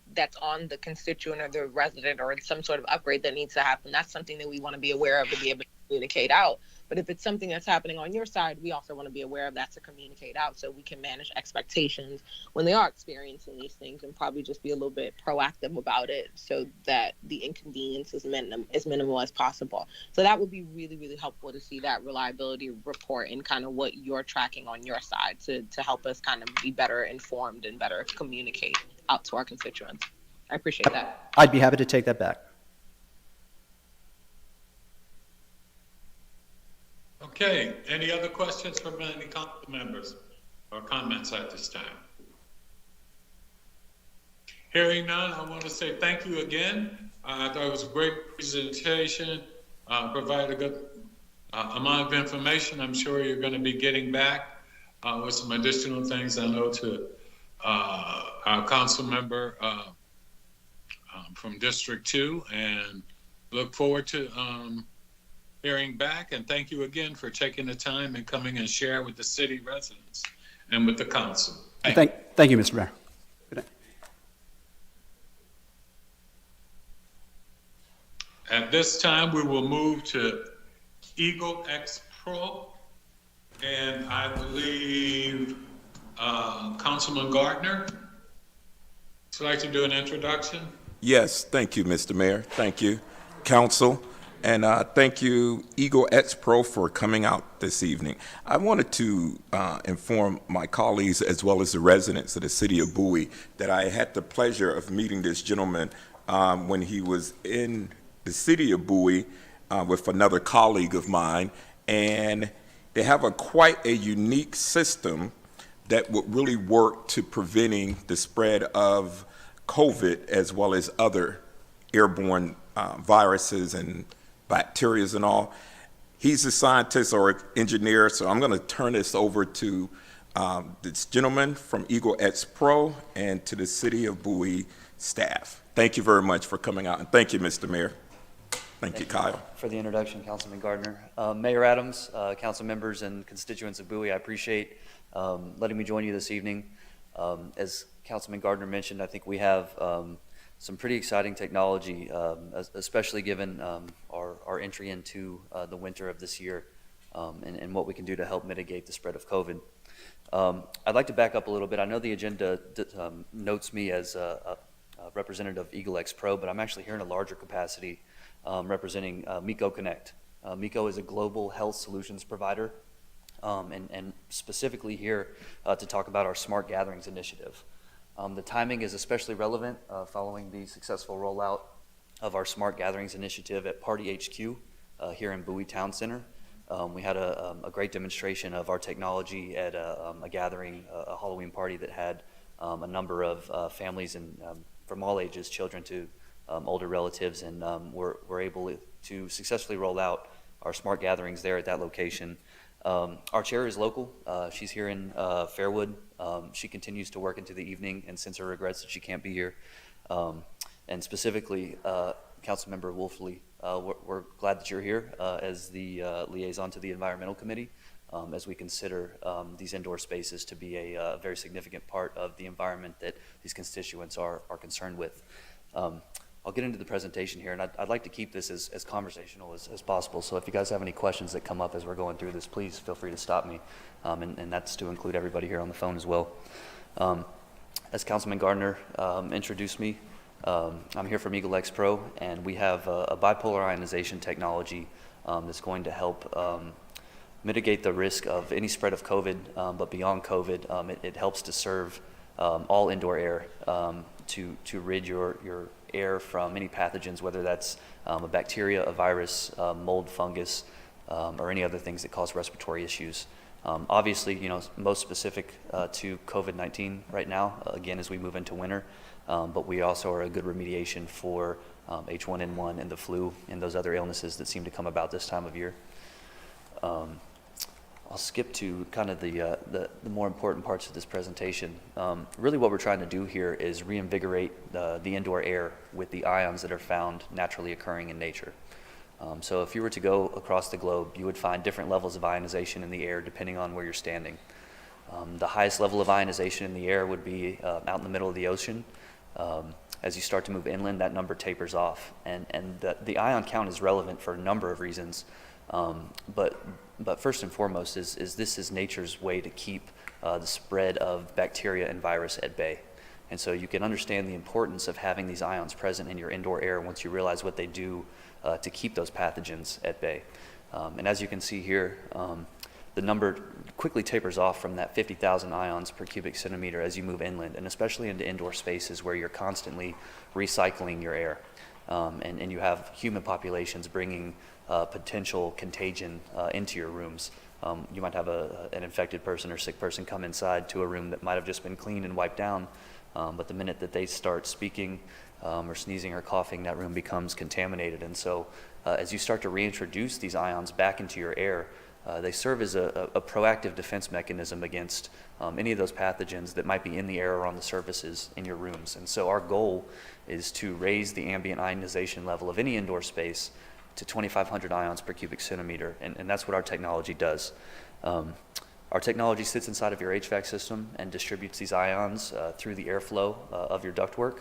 Speaker 5: constituent or the resident, or some sort of upgrade that needs to happen, that's something that we want to be aware of to be able to communicate out
Speaker 13: But if it's something that's happening on your side, we also want to be aware of that to communicate out so we can manage expectations when they are experiencing these things, and probably just be a little bit proactive about it so that the inconvenience is minimal as possible. So that would be really, really helpful to see that reliability report and kind of what you're tracking on your side to help us kind of be better informed and better communicate out to our constituents. I appreciate that.
Speaker 11: I'd be happy to take that back.
Speaker 1: Okay, any other questions from any council members or comments at this time? Hearing none, I want to say thank you again. I thought it was a great presentation, provided a good amount of information. I'm sure you're going to be getting back with some additional things. I know to our council member from District 2, and look forward to hearing back. And thank you again for taking the time and coming and share with the city residents and with the council.
Speaker 11: Thank you, Mr. Mayor. Good night.
Speaker 1: At this time, we will move to Eagle X Pro, and I believe Councilman Gardner would like to do an introduction.
Speaker 12: Yes, thank you, Mr. Mayor. Thank you, council. And thank you, Eagle X Pro, for coming out this evening. I wanted to inform my colleagues as well as the residents of the city of Bowie that I had the pleasure of meeting this gentleman when he was in the city of Bowie with another colleague of mine. And they have quite a unique system that would really work to preventing the spread of COVID as well as other airborne viruses and bacteria and all. He's a scientist or engineer, so I'm going to turn this over to this gentleman from Eagle X Pro and to the City of Bowie staff. Thank you very much for coming out, and thank you, Mr. Mayor. Thank you, Kyle.
Speaker 14: For the introduction, Councilman Gardner. Mayor Adams, council members and constituents of Bowie, I appreciate letting me join you this evening. As Councilman Gardner mentioned, I think we have some pretty exciting technology, especially given our entry into the winter of this year and what we can do to help mitigate the spread of COVID. I'd like to back up a little bit. I know the agenda notes me as a representative of Eagle X Pro, but I'm actually here in a larger capacity representing Miko Connect. Miko is a global health solutions provider and specifically here to talk about our Smart Gatherings initiative. The timing is especially relevant following the successful rollout of our Smart Gatherings initiative at Party HQ here in Bowie Town Center. We had a great demonstration of our technology at a gathering, a Halloween party that had a number of families and from all ages, children to older relatives, and we're able to successfully roll out our Smart Gatherings there at that location. Our chair is local. She's here in Fairwood. She continues to work into the evening and since her regrets that she can't be here. And specifically, Councilmember Wolfley, we're glad that you're here as the liaison to the Environmental Committee as we consider these indoor spaces to be a very significant part of the environment that these constituents are concerned with. I'll get into the presentation here, and I'd like to keep this as conversational as possible. So if you guys have any questions that come up as we're going through this, please feel free to stop me, and that's to include everybody here on the phone as well. As Councilman Gardner introduced me, I'm here from Eagle X Pro, and we have a bipolar ionization technology that's going to help mitigate the risk of any spread of COVID, but beyond COVID, it helps to serve all indoor air to rid your air from any pathogens, whether that's a bacteria, a virus, mold, fungus, or any other things that cause respiratory issues. Obviously, most specific to COVID-19 right now, again, as we move into winter, but we also are a good remediation for H1N1 and the flu and those other illnesses that seem to come about this time of year. I'll skip to kind of the more important parts of this presentation. Really what we're trying to do here is reinvigorate the indoor air with the ions that are found naturally occurring in nature. So if you were to go across the globe, you would find different levels of ionization in the air depending on where you're standing. The highest level of ionization in the air would be out in the middle of the ocean. As you start to move inland, that number tapers off. And the ion count is relevant for a number of reasons. But first and foremost is this is nature's way to keep the spread of bacteria and virus at bay. And so you can understand the importance of having these ions present in your indoor air once you realize what they do to keep those pathogens at bay. And as you can see here, the number quickly tapers off from that 50,000 ions per cubic centimeter as you move inland, and especially into indoor spaces where you're constantly recycling your air. And you have human populations bringing potential contagion into your rooms. You might have an infected person or sick person come inside to a room that might have just been cleaned and wiped down, but the minute that they start speaking or sneezing or coughing, that room becomes contaminated. And so as you start to reintroduce these ions back into your air, they serve as a proactive defense mechanism against any of those pathogens that might be in the air or on the surfaces in your rooms. And so our goal is to raise the ambient ionization level of any indoor space to 2,500 ions per cubic centimeter, and that's what our technology does. Our technology sits inside of your HVAC system and distributes these ions through the airflow of your ductwork.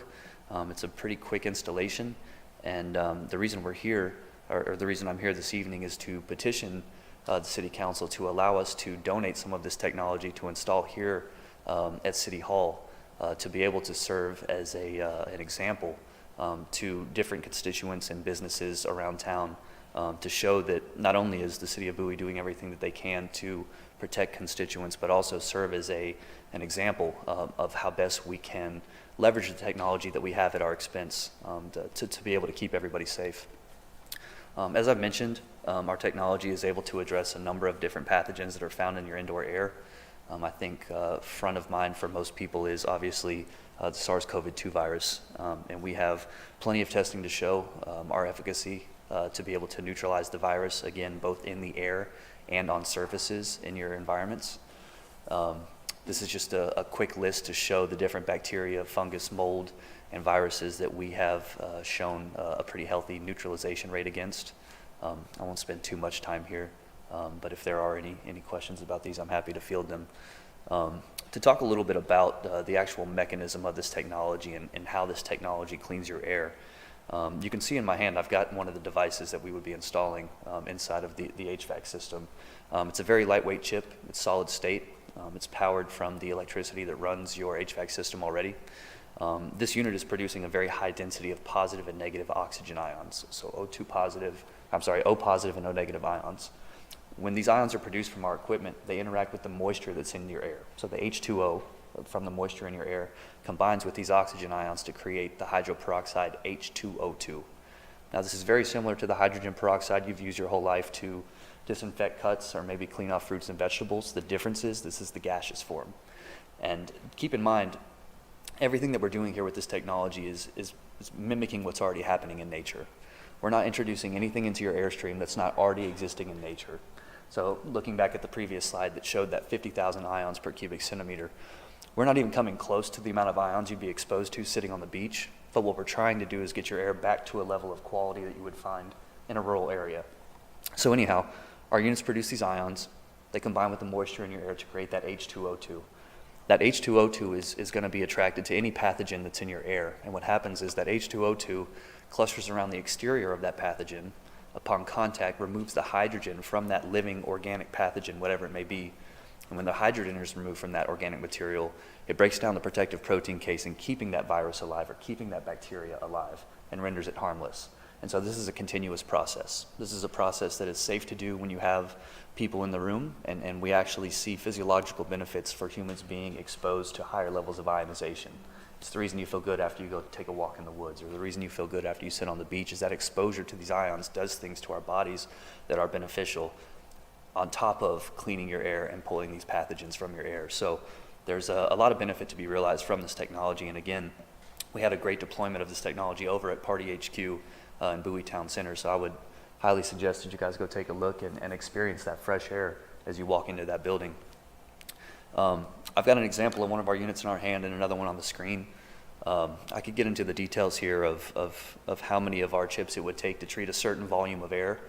Speaker 14: It's a pretty quick installation, and the reason we're here, or the reason I'm here this evening, is to petition the City Council to allow us to donate some of this technology to install here at City Hall to be able to serve as an example to different constituents and businesses around town to show that not only is the City of Bowie doing everything that they can to protect constituents, but also serve as an example of how best we can leverage the technology that we have at our expense to be able to keep everybody safe. As I've mentioned, our technology is able to address a number of different pathogens that are found in your indoor air. I think front of mind for most people is obviously the SARS-CoV-2 virus, and we have plenty of testing to show our efficacy to be able to neutralize the virus, again, both in the air and on surfaces in your environments. This is just a quick list to show the different bacteria, fungus, mold, and viruses that we have shown a pretty healthy neutralization rate against. I won't spend too much time here, but if there are any questions about these, I'm happy to field them. To talk a little bit about the actual mechanism of this technology and how this technology cleans your air. You can see in my hand, I've got one of the devices that we would be installing inside of the HVAC system. It's a very lightweight chip. It's solid state. It's powered from the electricity that runs your HVAC system already. This unit is producing a very high density of positive and negative oxygen ions, so O positive and O negative ions. When these ions are produced from our equipment, they interact with the moisture that's in your air. So the H2O from the moisture in your air combines with these oxygen ions to create the hydroperoxide H2O2. Now this is very similar to the hydrogen peroxide you've used your whole life to disinfect cuts or maybe clean off fruits and vegetables. The difference is this is the gaseous form. And keep in mind, everything that we're doing here with this technology is mimicking what's already happening in nature. We're not introducing anything into your airstream that's not already existing in nature. So looking back at the previous slide that showed that 50,000 ions per cubic centimeter, we're not even coming close to the amount of ions you'd be exposed to sitting on the beach, but what we're trying to do is get your air back to a level of quality that you would find in a rural area. So anyhow, our units produce these ions. They combine with the moisture in your air to create that H2O2. That H2O2 is going to be attracted to any pathogen that's in your air, and what happens is that H2O2 clusters around the exterior of that pathogen. Upon contact, removes the hydrogen from that living organic pathogen, whatever it may be. And when the hydrogen is removed from that organic material, it breaks down the protective protein casing, keeping that virus alive or keeping that bacteria alive, and renders it harmless. And so this is a continuous process. This is a process that is safe to do when you have people in the room, and we actually see physiological benefits for humans being exposed to higher levels of ionization. It's the reason you feel good after you go take a walk in the woods, or the reason you feel good after you sit on the beach, is that exposure to these ions does things to our bodies that are beneficial on top of cleaning your air and pulling these pathogens from your air. So there's a lot of benefit to be realized from this technology. And again, we had a great deployment of this technology over at Party HQ in Bowie Town Center. So I would highly suggest that you guys go take a look and experience that fresh air as you walk into that building. I've got an example of one of our units in our hand and another one on the screen. I could get into the details here of how many of our chips it would take to treat a certain volume of air.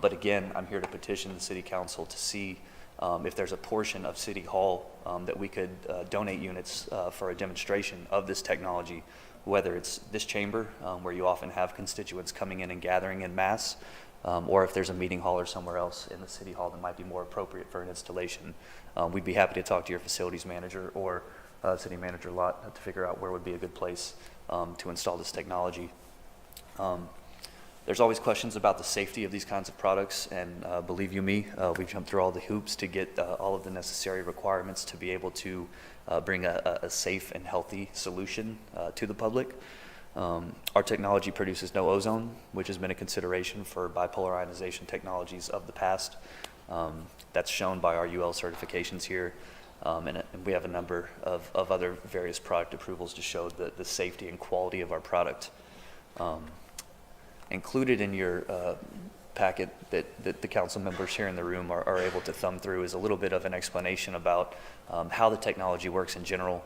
Speaker 14: But again, I'm here to petition the City Council to see if there's a portion of City Hall that we could donate units for a demonstration of this technology, whether it's this chamber where you often have constituents coming in and gathering in mass, or if there's a meeting hall or somewhere else in the city hall that might be more appropriate for an installation, we'd be happy to talk to your facilities manager or city manager lot to figure out where would be a good place to install this technology. There's always questions about the safety of these kinds of products, and believe you me, we've jumped through all the hoops to get all of the necessary requirements to be able to bring a safe and healthy solution to the public. Our technology produces no ozone, which has been a consideration for bipolar ionization technologies of the past. That's shown by our UL certifications here, and we have a number of other various product approvals to show the safety and quality of our product. Included in your packet that the council members here in the room are able to thumb through is a little bit of an explanation about how the technology works in general,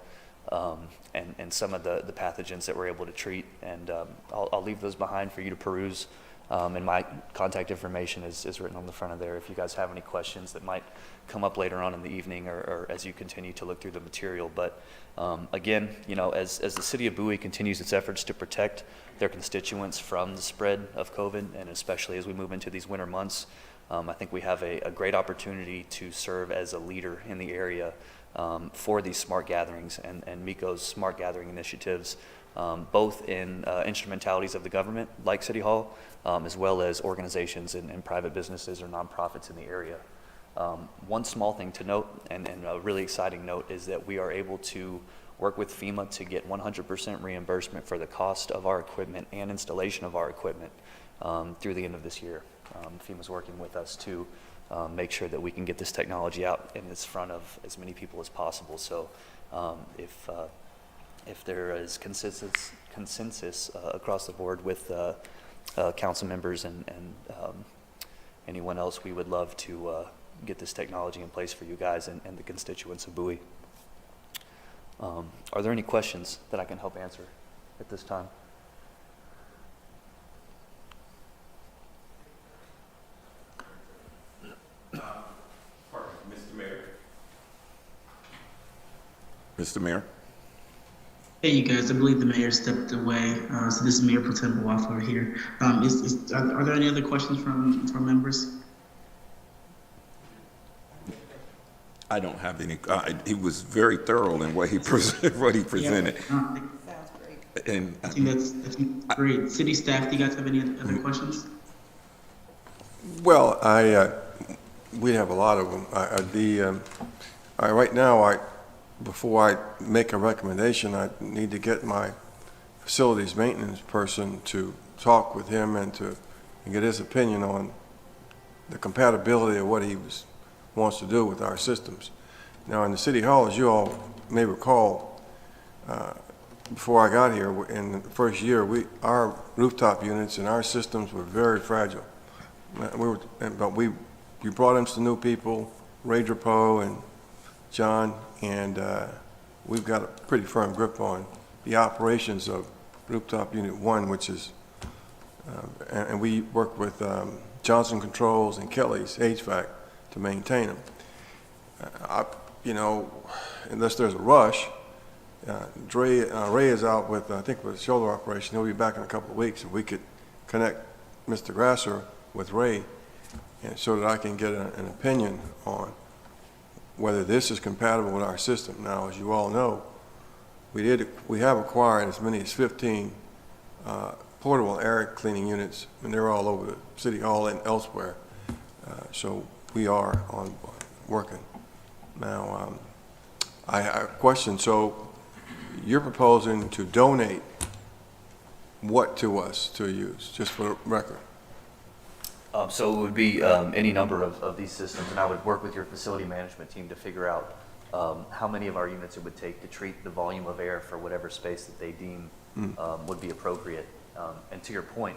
Speaker 14: and some of the pathogens that we're able to treat. And I'll leave those behind for you to peruse. And my contact information is written on the front of there if you guys have any questions that might come up later on in the evening or as you continue to look through the material. But again, as the city of Bowie continues its efforts to protect their constituents from the spread of COVID, and especially as we move into these winter months, I think we have a great opportunity to serve as a leader in the area for these smart gatherings and MECO's smart gathering initiatives, both in instrumentalities of the government, like City Hall, as well as organizations and private businesses or nonprofits in the area. One small thing to note, and a really exciting note, is that we are able to work with FEMA to get 100% reimbursement for the cost of our equipment and installation of our equipment through the end of this year. FEMA's working with us to make sure that we can get this technology out in front of as many people as possible. So if there is consensus across the board with council members and anyone else, we would love to get this technology in place for you guys and the constituents of Bowie. Are there any questions that I can help answer at this time?
Speaker 12: Mr. Mayor. Mr. Mayor.
Speaker 10: Hey, you guys, I believe the mayor stepped away. So this is Mayor Pro Tem Waffler here. Are there any other questions from members?
Speaker 12: I don't have any. He was very thorough in what he presented.
Speaker 10: Yeah.
Speaker 9: Sounds great.
Speaker 12: And
Speaker 10: I think that's great. City staff, do you guys have any other questions?
Speaker 7: Well, we have a lot of them. Right now, before I make a recommendation, I need to get my facilities maintenance person to talk with him and get his opinion on the compatibility of what he wants to do with our systems. Now, in the City Hall, as you all may recall, before I got here, in the first year, our rooftop units and our systems were very fragile. You brought in some new people, Ray Drapeau and John, and we've got a pretty firm grip on the operations of Rooftop Unit 1, which is, and we work with Johnson Controls and Kelly's HVAC to maintain them. Unless there's a rush, Ray is out with, I think, with a shoulder operation. He'll be back in a couple of weeks. If we could connect Mr. Grasser with Ray, and so that I can get an opinion on whether this is compatible with our system. Now, as you all know, we have acquired as many as 15 portable air cleaning units, and they're all over the City Hall and elsewhere. So we are working. Now, I have a question. So you're proposing to donate what to us to use, just for the record?
Speaker 14: So it would be any number of these systems, and I would work with your facility management team to figure out how many of our units it would take to treat the volume of air for whatever space that they deem would be appropriate. And to your point,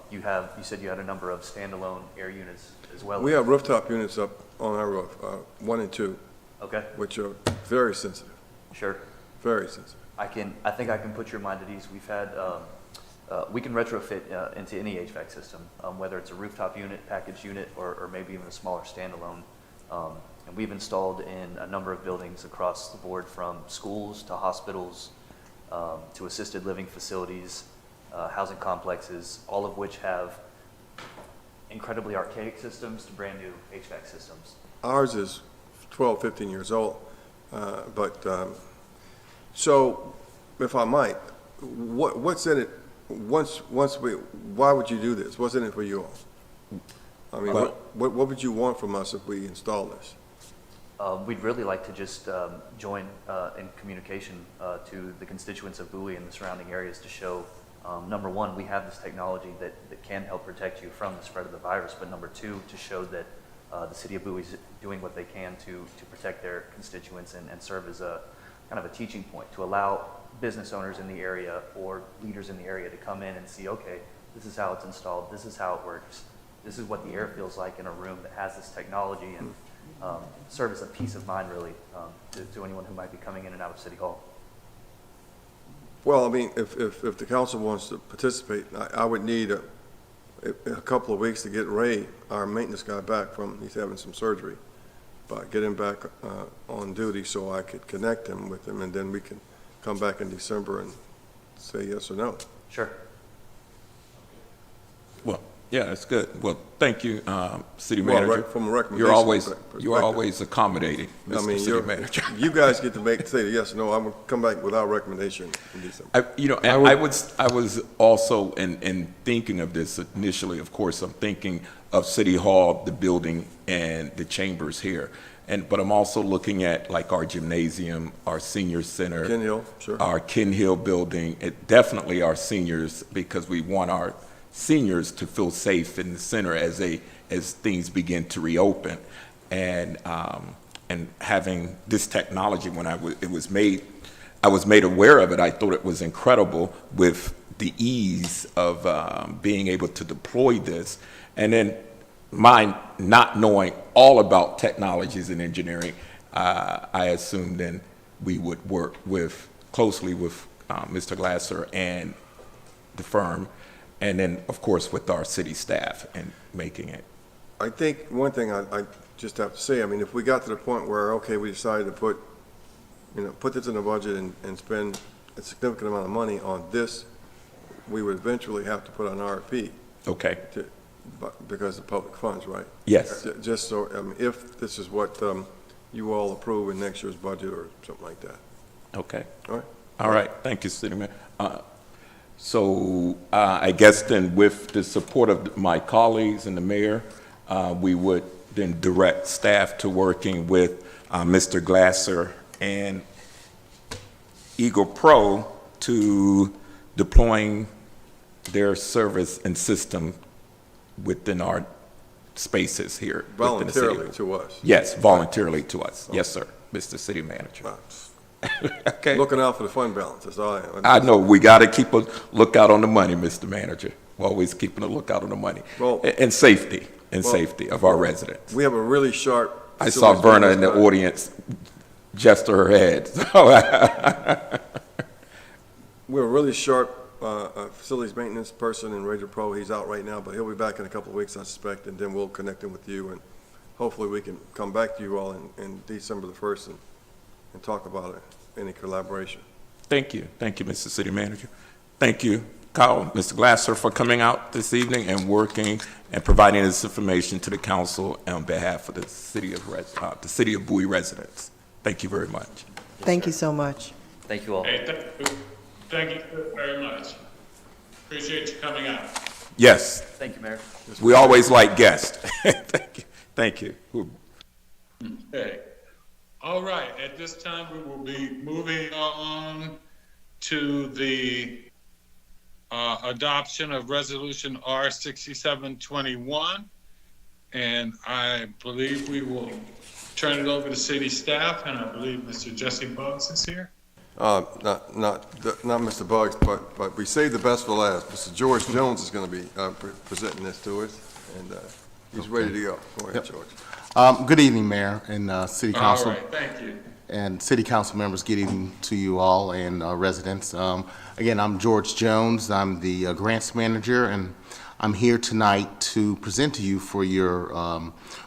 Speaker 14: you said you had a number of standalone air units as well.
Speaker 7: We have rooftop units up on our roof, 1 and 2.
Speaker 14: Okay.
Speaker 7: Which are very sensitive.
Speaker 14: Sure.
Speaker 7: Very sensitive.
Speaker 14: I think I can put your mind at ease. We've had, we can retrofit into any HVAC system, whether it's a rooftop unit, package unit, or maybe even a smaller standalone. And we've installed in a number of buildings across the board, from schools to hospitals to assisted living facilities, housing complexes, all of which have incredibly archaic systems to brand new HVAC systems.
Speaker 7: Ours is 12, 15 years old, so if I might, what's in it, why would you do this? What's in it for you all? I mean, what would you want from us if we install this?
Speaker 14: We'd really like to just join in communication to the constituents of Bowie and the surrounding areas to show, number one, we have this technology that can help protect you from the spread of the virus, but number two, to show that the city of Bowie is doing what they can to protect their constituents and serve as a kind of a teaching point to allow business owners in the area or leaders in the area to come in and see, okay, this is how it's installed, this is how it works, this is what the air feels like in a room that has this technology, and serve as a peace of mind, really, to anyone who might be coming in and out of City Hall.
Speaker 7: Well, I mean, if the council wants to participate, I would need a couple of weeks to get Ray, our maintenance guy, back from, he's having some surgery, but get him back on duty so I could connect him with him, and then we can come back in December and say yes or no.
Speaker 14: Sure.
Speaker 12: Well, yeah, that's good. Well, thank you, City Manager.
Speaker 7: From a recommendation
Speaker 12: You're always accommodating, Mr. City Manager.
Speaker 7: You guys get to say the yes or no. I'm going to come back without recommendation in December.
Speaker 12: I was also in thinking of this initially. Of course, I'm thinking of City Hall, the building, and the chambers here. But I'm also looking at like our gymnasium, our senior center,
Speaker 7: Ken Hill, sure.
Speaker 12: Our Ken Hill building, definitely our seniors, because we want our seniors to feel safe in the center as things begin to reopen, and having this technology when I was made aware of it. I thought it was incredible with the ease of being able to deploy this, and then my not knowing all about technologies and engineering, I assumed then we would work closely with Mr. Glasser and the firm, and then, of course, with our city staff and making it.
Speaker 7: I think one thing I just have to say, I mean, if we got to the point where, okay, we decided to put this in the budget and spend a significant amount of money on this, we would eventually have to put an RFP.
Speaker 12: Okay.
Speaker 7: Because of public funds, right?
Speaker 12: Yes.
Speaker 7: Just so, I mean, if this is what you all approve in next year's budget or something like that.
Speaker 12: Okay.
Speaker 7: All right.
Speaker 12: All right. Thank you, City Manager. So I guess then with the support of my colleagues and the mayor, we would then direct staff to working with Mr. Glasser and Eagle Pro to deploying their service and system within our spaces here.
Speaker 7: Voluntarily to us.
Speaker 12: Yes, voluntarily to us. Yes, sir, Mr. City Manager. Okay.
Speaker 7: Looking out for the fund balance, that's all
Speaker 12: I know, we got to keep a lookout on the money, Mr. Manager. We're always keeping a lookout on the money.
Speaker 7: Well,
Speaker 12: and safety of our residents.
Speaker 7: We have a really sharp.
Speaker 12: I saw Verna in the audience gesture her head.
Speaker 7: We're a really sharp facilities maintenance person in Radio Pro. He's out right now, but he'll be back in a couple of weeks, I suspect, and then we'll connect him with you, and hopefully we can come back to you all in December the 1st and talk about it, any collaboration.
Speaker 12: Thank you, Mr. City Manager. Thank you, Kyle, Mr. Glasser, for coming out this evening and working and providing this information to the council on behalf of the city of Bowie residents. Thank you very much.
Speaker 9: Thank you so much.
Speaker 14: Thank you all.
Speaker 1: Hey, thank you very much. Appreciate you coming out.
Speaker 12: Yes.
Speaker 14: Thank you, Mayor.
Speaker 12: We always like guests. Thank you.
Speaker 1: Okay. All right. At this time, we will be moving on to the adoption of Resolution R6721. And I believe we will turn it over to city staff, and I believe Mr. Jesse Buggs is here.
Speaker 7: Not Mr. Buggs, but we saved the best for last. Mr. George Jones is going to be presenting this to us, and he's ready to go. Go ahead, George.
Speaker 15: Good evening, Mayor and City Council.
Speaker 1: All right, thank you.
Speaker 15: And City Council members, good evening to you all and residents. Again, I'm George Jones. I'm the Grants Manager, and I'm here tonight to present to you for your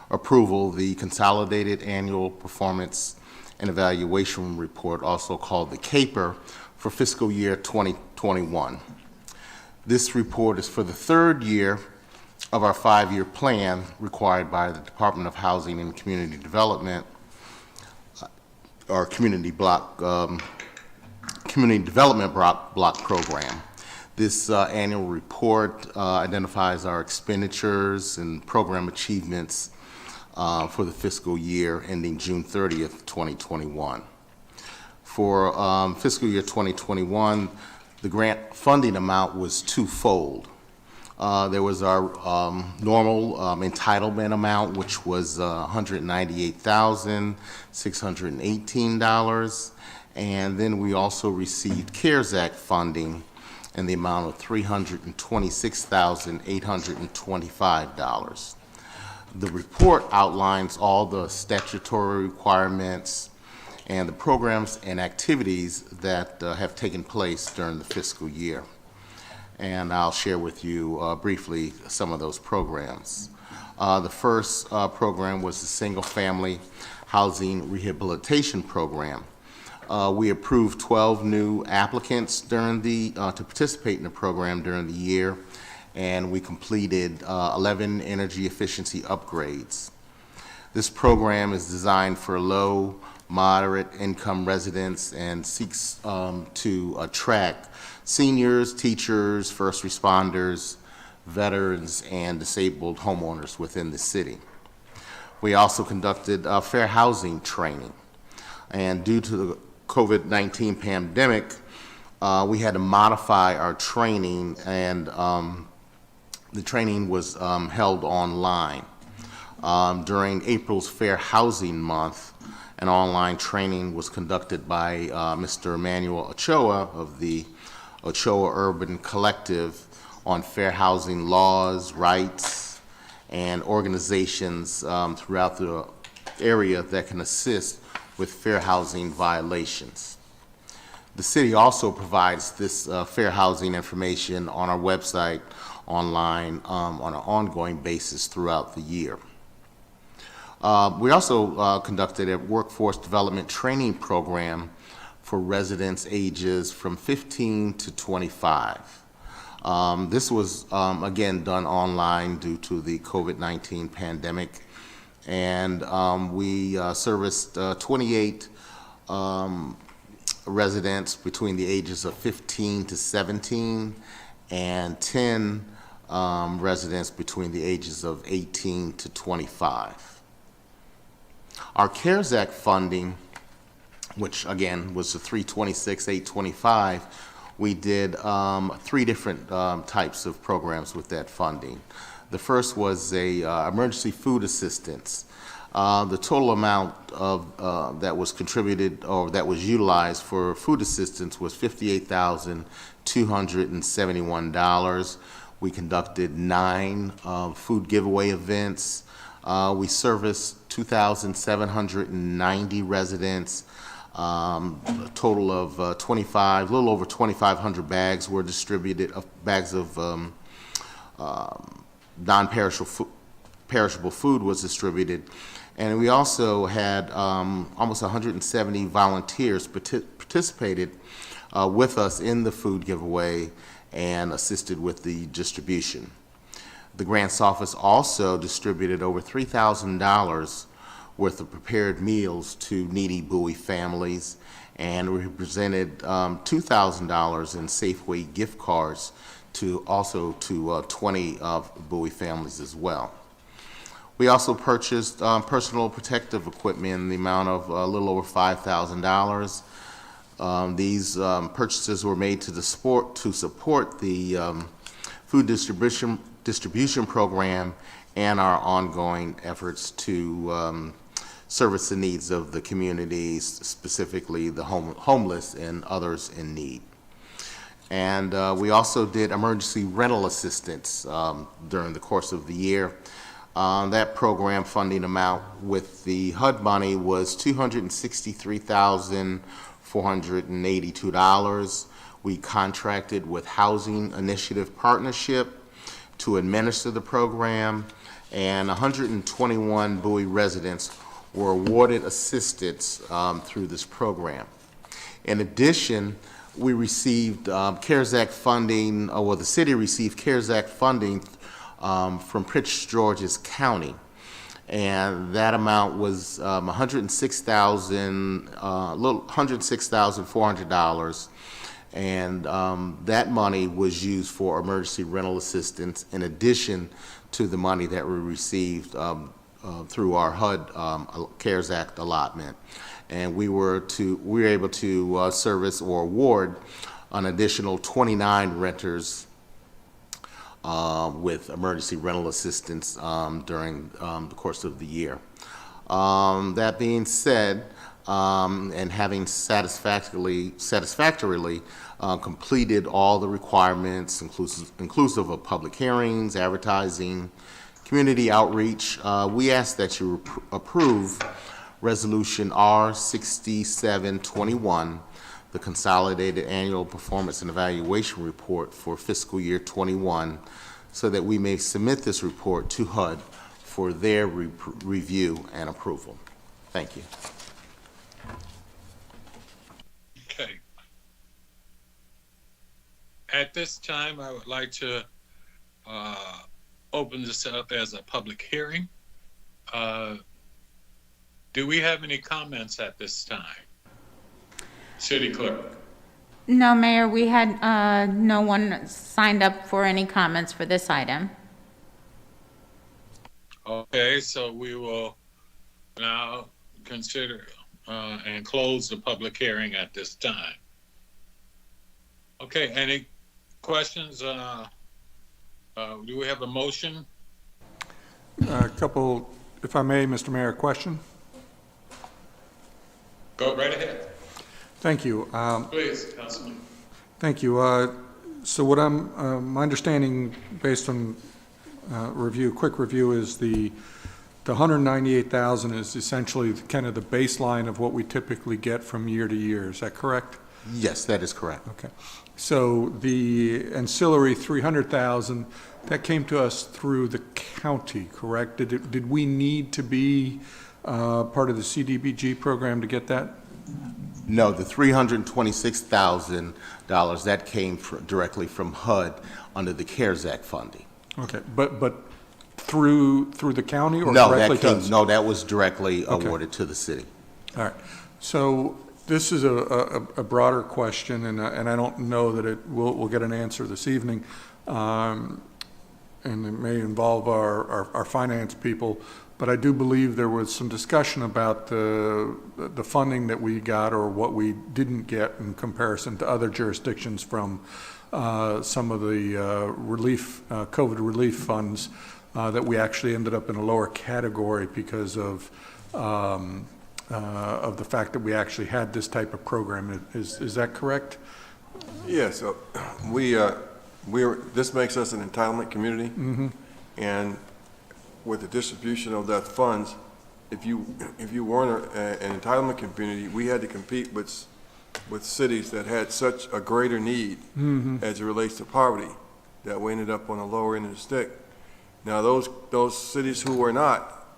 Speaker 15: approval the Consolidated Annual Performance and Evaluation Report, also called the CAPER, for fiscal year 2021. This report is for the third year of our 5-year plan required by the Department of Housing and Community Development, our community development block program. This annual report identifies our expenditures and program achievements for the fiscal year ending June 30th, 2021. For fiscal year 2021, the grant funding amount was twofold. There was our normal entitlement amount, which was $198,618, and then we also received CARES Act funding in the amount of $326,825. The report outlines all the statutory requirements and the programs and activities that have taken place during the fiscal year. And I'll share with you briefly some of those programs. The first program was the Single Family Housing Rehabilitation Program. We approved 12 new applicants during to participate in the program during the year, and we completed 11 energy efficiency upgrades. This program is designed for low, moderate income residents and seeks to attract seniors, teachers, first responders, veterans, and disabled homeowners within the city. We also conducted fair housing training, and due to the COVID-19 pandemic, we had to modify our training, and the training was held online. During April's Fair Housing Month, an online training was conducted by Mr. Emmanuel Ochoa of the Ochoa Urban Collective on fair housing laws, rights, and organizations throughout the area that can assist with fair housing violations. The city also provides this fair housing information on our website online on an ongoing basis throughout the year. We also conducted a workforce development training program for residents ages from 15 to 25. This was, again, done online due to the COVID-19 pandemic, and we serviced 28 residents between the ages of 15 to 17 and 10 residents between the ages of 18 to 25. Our CARES Act funding, which again was the $326,825, we did 3 different types of programs with that funding. The first was a emergency food assistance. The total amount of that was contributed or that was utilized for food assistance was $58,271. We conducted 9 food giveaway events. We serviced 2,790 residents. A total of a little over 2,500 bags were distributed, bags of non-perishable food was distributed. And we also had almost 170 volunteers participated with us in the food giveaway and assisted with the distribution. The grants office also distributed over $3,000 worth of prepared meals to needy Bowie families, and we presented $2,000 in Safeway gift cards to 20 Bowie families as well. We also purchased personal protective equipment in the amount of a little over $5,000. These purchases were made to support the food distribution program and our ongoing efforts to service the needs of the communities, specifically the homeless and others in need. And we also did emergency rental assistance during the course of the year. That program funding amount with the HUD money was $263,482. We contracted with Housing Initiative Partnership to administer the program, and 121 Bowie residents were awarded assistance through this program. In addition, we received CARES Act funding, the city received CARES Act funding from Prince George's County. And that amount was $106,400. And that money was used for emergency rental assistance in addition to the money that we received through our HUD CARES Act allotment. And we were able to service or award an additional 29 renters with emergency rental assistance during the course of the year. That being said, and having satisfactorily completed all the requirements, inclusive of public hearings, advertising, community outreach, we ask that you approve Resolution R6721, the Consolidated Annual Performance and Evaluation Report for fiscal year 21, so that we may submit this report to HUD for their review and approval. Thank you.
Speaker 1: Okay. At this time, I would like to open this up as a public hearing. Do we have any comments at this time? City Clerk.
Speaker 2: No, Mayor, we had no one signed up for any comments for this item.
Speaker 1: Okay, so we will now consider and close the public hearing at this time. Okay, any questions? Do we have a motion?
Speaker 3: A couple, if I may, Mr. Mayor, question?
Speaker 1: Go right ahead.
Speaker 3: Thank you.
Speaker 1: Please, Councilman.
Speaker 3: Thank you. So what my understanding based on quick review is the 198,000 is essentially kind of the baseline of what we typically get from year to year. Is that correct?
Speaker 15: Yes, that is correct.
Speaker 3: Okay. So the ancillary 300,000, that came to us through the county, correct? Did we need to be part of the CDBG program to get that?
Speaker 15: No, the $326,000, that came directly from HUD under the CARES Act funding.
Speaker 3: Okay, but through the county or
Speaker 15: No,
Speaker 3: directly to us?
Speaker 15: No, that was directly awarded to the city.
Speaker 3: All right. So this is a broader question, and I don't know that we'll get an answer this evening, and it may involve our finance people. But I do believe there was some discussion about the funding that we got or what we didn't get in comparison to other jurisdictions from some of the COVID relief funds that we actually ended up in a lower category because of the fact that we actually had this type of program. Is that correct?
Speaker 7: Yes, this makes us an entitlement community, and with the distribution of that funds, if you weren't an entitlement community, we had to compete with cities that had such a greater need as it relates to poverty that we ended up on the lower end of the stick. Now those cities who were not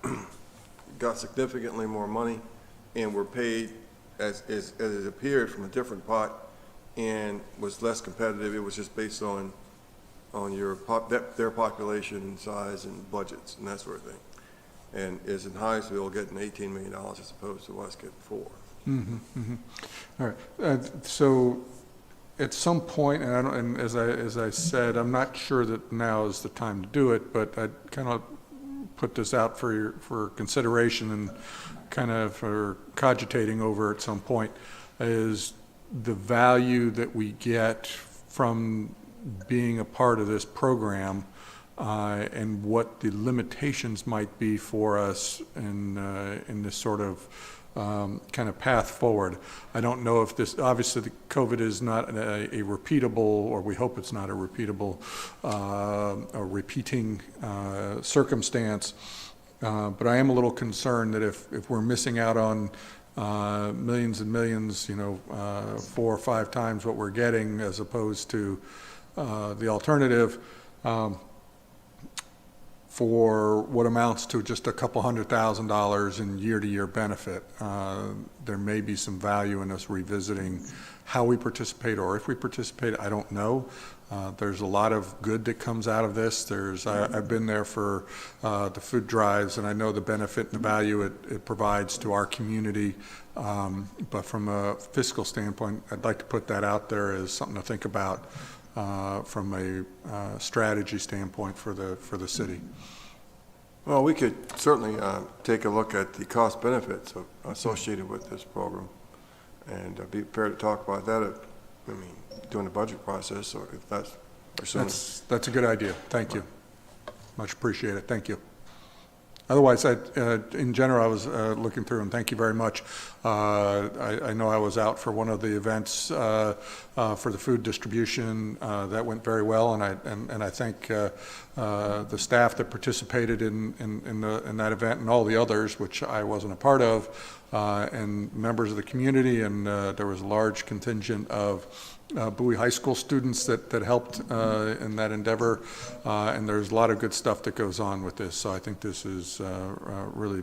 Speaker 7: got significantly more money and were paid as it appeared from a different pot and was less competitive. It was just based on their population and size and budgets and that sort of thing. And is in Hinesville getting $18 million as opposed to us getting $4 million.
Speaker 3: All right. So at some point, and as I said, I'm not sure that now is the time to do it, but I'd kind of put this out for consideration and kind of for cogitating over at some point, is the value that we get from being a part of this program and what the limitations might be for us in this sort of kind of path forward. I don't know if this, obviously the COVID is not a repeatable, or we hope it's not a repeatable, a repeating circumstance, but I am a little concerned that if we're missing out on millions and millions, 4 or 5 times what we're getting as opposed to the alternative, for what amounts to just a couple $100,000 in year-to-year benefit. There may be some value in us revisiting how we participate, or if we participate, I don't know. There's a lot of good that comes out of this. I've been there for the food drives, and I know the benefit and the value it provides to our community. But from a fiscal standpoint, I'd like to put that out there as something to think about from a strategy standpoint for the city.
Speaker 7: Well, we could certainly take a look at the cost benefits associated with this program, and be prepared to talk about that, during the budget process, or if that's pursuing.
Speaker 3: That's a good idea. Thank you. Much appreciated. Thank you. Otherwise, in general, I was looking through, and thank you very much. I know I was out for one of the events for the food distribution. That went very well, and I thank the staff that participated in that event and all the others, which I wasn't a part of, and members of the community, and there was a large contingent of Bowie High School students that helped in that endeavor, and there's a lot of good stuff that goes on with this. So I think this is really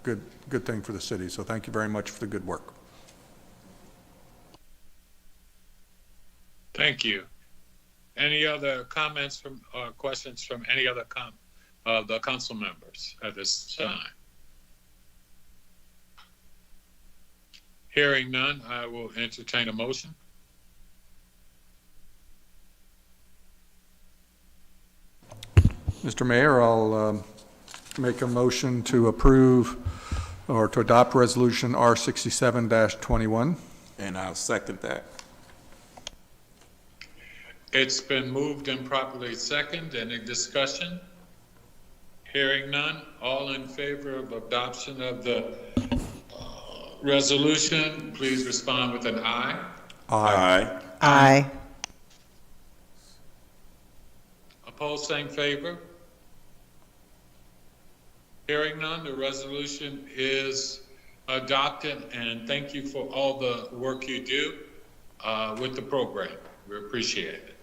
Speaker 3: good thing for the city. So thank you very much for the good work.
Speaker 1: Thank you. Any other comments from questions from any other the council members at this time? Hearing none, I will entertain a motion.
Speaker 3: Mr. Mayor, I'll make a motion to approve or to adopt Resolution R67-21.
Speaker 12: And I'll second that.
Speaker 1: It's been moved and properly seconded. Any discussion? Hearing none, all in favor of adoption of the resolution, please respond with an aye.
Speaker 12: Aye.
Speaker 9: Aye.
Speaker 1: Opposed, same favor. Hearing none, the resolution is adopted, and thank you for all the work you do with the program. We appreciate it.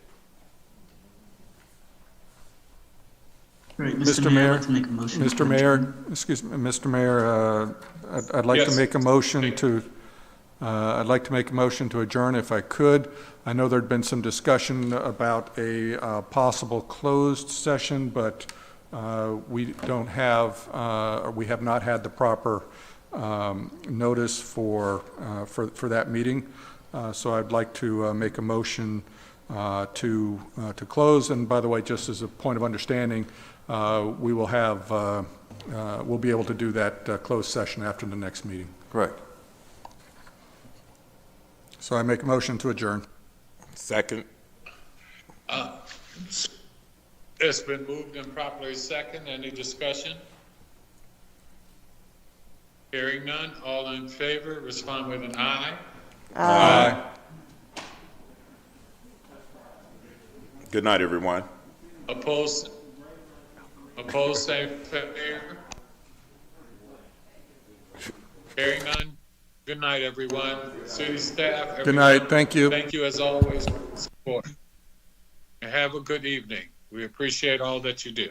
Speaker 10: Right,
Speaker 3: Mr. Mayor,
Speaker 10: I'd like to make a motion.
Speaker 3: Mr. Mayor, excuse me, Mr. Mayor, I'd like to
Speaker 1: Yes.
Speaker 3: make a motion to, I'd like to make a motion to adjourn if I could. I know there'd been some discussion about a possible closed session, but we don't have, we have not had the proper notice for that meeting. So I'd like to make a motion to close. And by the way, just as a point of understanding, we will have, we'll be able to do that closed session after the next meeting.
Speaker 7: Correct.
Speaker 3: So I make a motion to adjourn.
Speaker 12: Second.
Speaker 1: It's been moved and properly seconded. Any discussion? Hearing none, all in favor, respond with an aye.
Speaker 3: Aye.
Speaker 12: Good night, everyone.
Speaker 1: Opposed, same favor. Hearing none. Good night, everyone. City staff.
Speaker 3: Good night. Thank you.
Speaker 1: Thank you as always for the support. And have a good evening. We appreciate all that you do.